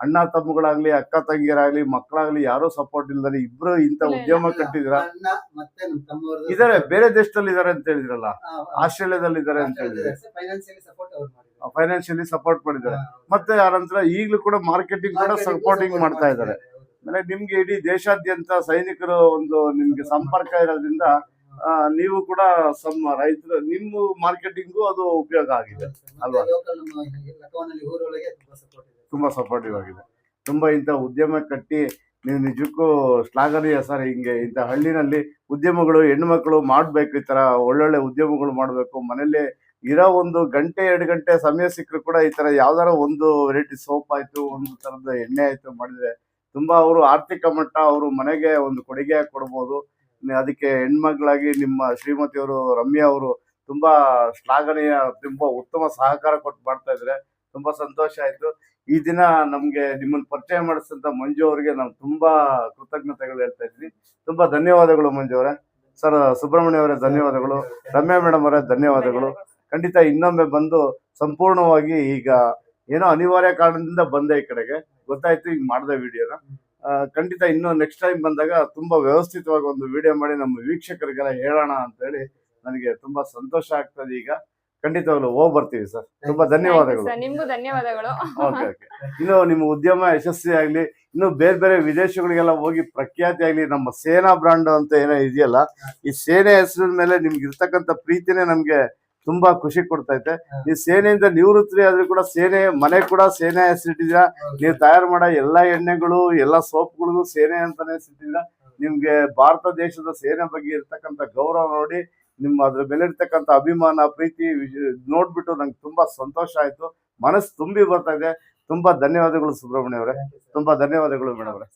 S1: ಅಣ್ಣ ತಮ್ಮಗಳಾಗ್ಲಿ, ಅಕ್ಕ ತಂಗಿಯರಾಗ್ಲಿ, ಮಕ್ಕಳಾಗ್ಲಿ ಯಾರೋ ಸಪೋರ್ಟ್ ಇಲ್ದಾರೆ ಇಬ್ರು ಇಂತ
S3: ಇಲ್ಲ,
S1: ಉದ್ಯಮ ಕಟ್ಟಿದಿರಾ?
S2: ಅಣ್ಣ ಮತ್ತೆ ನಮ್ಮ ತಮ್ಮವ್ರದ್ದು
S1: ಇದಾರೆ, ಬೇರೆ ದೇಶದಲ್ಲಿ ಇದಾರೆ ಅಂತ ಹೇಳಿದ್ರಲ್ಲ, ಆಸ್ಟ್ರೇಲಿಯಾದಲ್ಲಿ ಇದಾರೆ ಅಂತ ಹೇಳಿದ್ರೆ.
S2: ಫೈನಾನ್ಸಿಯಲಿ ಸಪೋರ್ಟ್ ಅವ್ರು ಮಾಡಿದ್ರು.
S1: ಫೈನಾನ್ಷಿಯಲಿ ಸಪೋರ್ಟ್ ಮಾಡಿದ್ದಾರೆ. ಮತ್ತೆ ಆನಂತರ ಈಗಲೂ ಕೂಡ ಮಾರ್ಕೆಟಿಂಗ್ ಕೂಡ ಸಪೋರ್ಟಿಂಗ್ ಮಾಡ್ತಾ ಇದ್ದಾರೆ. ಅಂದ್ರೆ ನಿಮ್ಗೆ ಇಡೀ ದೇಶಾದ್ಯಂತ ಸೈನಿಕರು ಒಂದು ನಿಮ್ಗೆ ಸಂಪರ್ಕ ಇರೋದ್ರಿಂದ ನೀವು ಕೂಡ ರೈತರು ನಿಮ್ಮ ಮಾರ್ಕೆಟಿಂಗು ಅದು ಉಪಯೋಗ ಆಗಿದೆ ಅಲ್ವಾ?
S2: ಲೋಕಲ್ ನಮ್ಮ ಲಕ್ಕವನಹಳ್ಳಿ ಊರೊಳಗೆ ತುಂಬಾ ಸಪೋರ್ಟ್ ಇದೆ.
S1: ತುಂಬಾ ಸಪೋರ್ಟಿವ್ ಆಗಿದೆ. ತುಂಬಾ ಇಂಥ ಉದ್ಯಮ ಕಟ್ಟಿ ನೀವು ನಿಜಕ್ಕೂ ಶ್ಲಾಘನೀಯ ಸರ್. ಹಿಂಗೆ ಇಂಥ ಹಳ್ಳಿನಲ್ಲಿ ಉದ್ಯಮಗಳು ಹೆಣ್ಮಕ್ಳು ಮಾಡ್ಬೇಕು, ಈ ತರ ಒಳ್ಳೊಳ್ಳೆ ಉದ್ಯಮಗಳು ಮಾಡ್ಬೇಕು. ಮನೇಲಿ ಇರೋ 1 ಗಂಟೆ 2 ಗಂಟೆ ಸಮಯ ಸಿಕ್ಕರು ಕೂಡ ಈ ತರ ಯಾವ್ದಾರ ಒಂದು ವೆರೈಟಿ ಸೋಪ್ ಆಯ್ತು, ಒಂದು ತರದ ಎಣ್ಣೆ ಆಯ್ತು ಮಾಡಿದ್ರೆ ತುಂಬಾ ಅವರು ಆರ್ಥಿಕ ಮಟ್ಟ ಅವರು ಮನೆಗೆ ಒಂದು ಕೊಡುಗೆ ಕೊಡ್ಬೋದು. ಅದಕ್ಕೆ ಹೆಣ್ಮಕ್ಳಾಗಿ ನಿಮ್ಮ ಶ್ರೀಮತಿಯವರು ರಮ್ಯಾ ಅವರು ತುಂಬಾ ಶ್ಲಾಘನೀಯ, ತುಂಬಾ ಉತ್ತಮ ಸಹಕಾರ ಕೊಟ್ಟು ಮಾಡ್ತಾ ಇದ್ರೆ ತುಂಬಾ ಸಂತೋಷ ಆಯ್ತು. ಈ ದಿನ ನಮ್ಗೆ ನಿಮ್ಮನ್ನ ಪರಿಚಯ ಮಾಡಿಸಿದಂತ ಮಂಜು ಅವರಿಗೆ ನಾನು ತುಂಬಾ ಕೃತಜ್ಞತೆಗಳು ಹೇಳ್ತಾ ಇದ್ದೀನಿ. ತುಂಬಾ ಧನ್ಯವಾದಗಳು ಮಂಜು ಅವರೇ. ಸರ್ ಸುಬ್ರಹ್ಮಣ್ಯ ಅವರೇ ಧನ್ಯವಾದಗಳು. ರಮ್ಯಾ ಮೇಡಮ್ ಅವರೇ ಧನ್ಯವಾದಗಳು. ಖಂಡಿತ ಇನ್ನೊಮ್ಮೆ ಬಂದು ಸಂಪೂರ್ಣವಾಗಿ, ಈಗ ಏನೋ ಅನಿವಾರ್ಯ ಕಾರಣದಿಂದ ಬಂದೆ ಈ ಕಡೆಗೆ, ಗೊತ್ತಾಯ್ತು ಈಗ ಮಾಡಿದೆ ವಿಡಿಯೋನ. ಖಂಡಿತ ಇನ್ನು ನೆಕ್ಸ್ಟ್ ಟೈಮ್ ಬಂದಾಗ ತುಂಬಾ ವ್ಯವಸ್ಥಿತವಾಗಿ ಒಂದು ವಿಡಿಯೋ ಮಾಡಿ ನಮ್ಮ ವೀಕ್ಷಕರಿಗೆಲ್ಲ ಹೇಳೋಣ ಅಂತ ಹೇಳಿ ನನಗೆ ತುಂಬಾ ಸಂತೋಷ ಆಗ್ತದೆ. ಈಗ ಖಂಡಿತವಾಗ್ಲೂ ಹೋಗಿ ಬರ್ತೀವಿ ಸರ್. ತುಂಬಾ ಧನ್ಯವಾದಗಳು.
S3: ನಿಮ್ಗೂ ಧನ್ಯವಾದಗಳು.
S1: Okay okay. ಇನ್ನು ನಿಮ್ಮ ಉದ್ಯಮ ಯಶಸ್ವಿ ಆಗ್ಲಿ, ಇನ್ನು ಬೇರೆ ಬೇರೆ ವಿದೇಶಗಳಿಗೆಲ್ಲ ಹೋಗಿ ಪ್ರಖ್ಯಾತಿ ಆಗ್ಲಿ. ನಮ್ಮ ಸೇನಾ ಬ್ರಾಂಡ್ ಅಂತ ಏನೋ ಇದೆಯಲ್ಲ, ಈ ಸೇನೆ ಹೆಸರಿನ ಮೇಲೆ ನಿಮ್ಗೆ ಇರ್ತಕ್ಕಂಥ ಪ್ರೀತಿನೇ ನಮ್ಗೆ ತುಂಬಾ ಖುಷಿ ಕೊಡ್ತೈತೆ. ಈ ಸೇನೆಯಿಂದ ನಿವೃತ್ತಿ ಆದ್ರೂ ಕೂಡ ಸೇನೆ ಮನೆ ಕೂಡ ಸೇನೆ ಹೆಸರಿಟ್ಟಿದ್ದೀರಾ. ನೀವು ತಯಾರು ಮಾಡೋ ಎಲ್ಲಾ ಎಣ್ಣೆಗಳು, ಎಲ್ಲಾ ಸೋಪ್ಗಳಿಗೂ ಸೇನೆ ಅಂತಾನೆ ಹೆಸರಿಟ್ಟಿದ್ದೀರಾ. ನಿಮ್ಗೆ ಭಾರತ ದೇಶದ ಸೇನೆ ಬಗ್ಗೆ ಇರ್ತಕ್ಕಂಥ ಗೌರವ ನೋಡಿ, ನಿಮ್ಮ ಅದ್ರ ಮೇಲೆ ಇರ್ತಕ್ಕಂಥ ಅಭಿಮಾನ ಪ್ರೀತಿ ನೋಡ್ಬಿಟ್ಟು ನಂಗೆ ತುಂಬಾ ಸಂತೋಷ ಆಯ್ತು. ಮನಸ್ಸು ತುಂಬಿ ಬರ್ತಾ ಇದೆ. ತುಂಬಾ ಧನ್ಯವಾದಗಳು ಸುಬ್ರಹ್ಮಣ್ಯ ಅವರೇ. ತುಂಬಾ ಧನ್ಯವಾದಗಳು ಮೇಡಮ್ ಅವರೇ.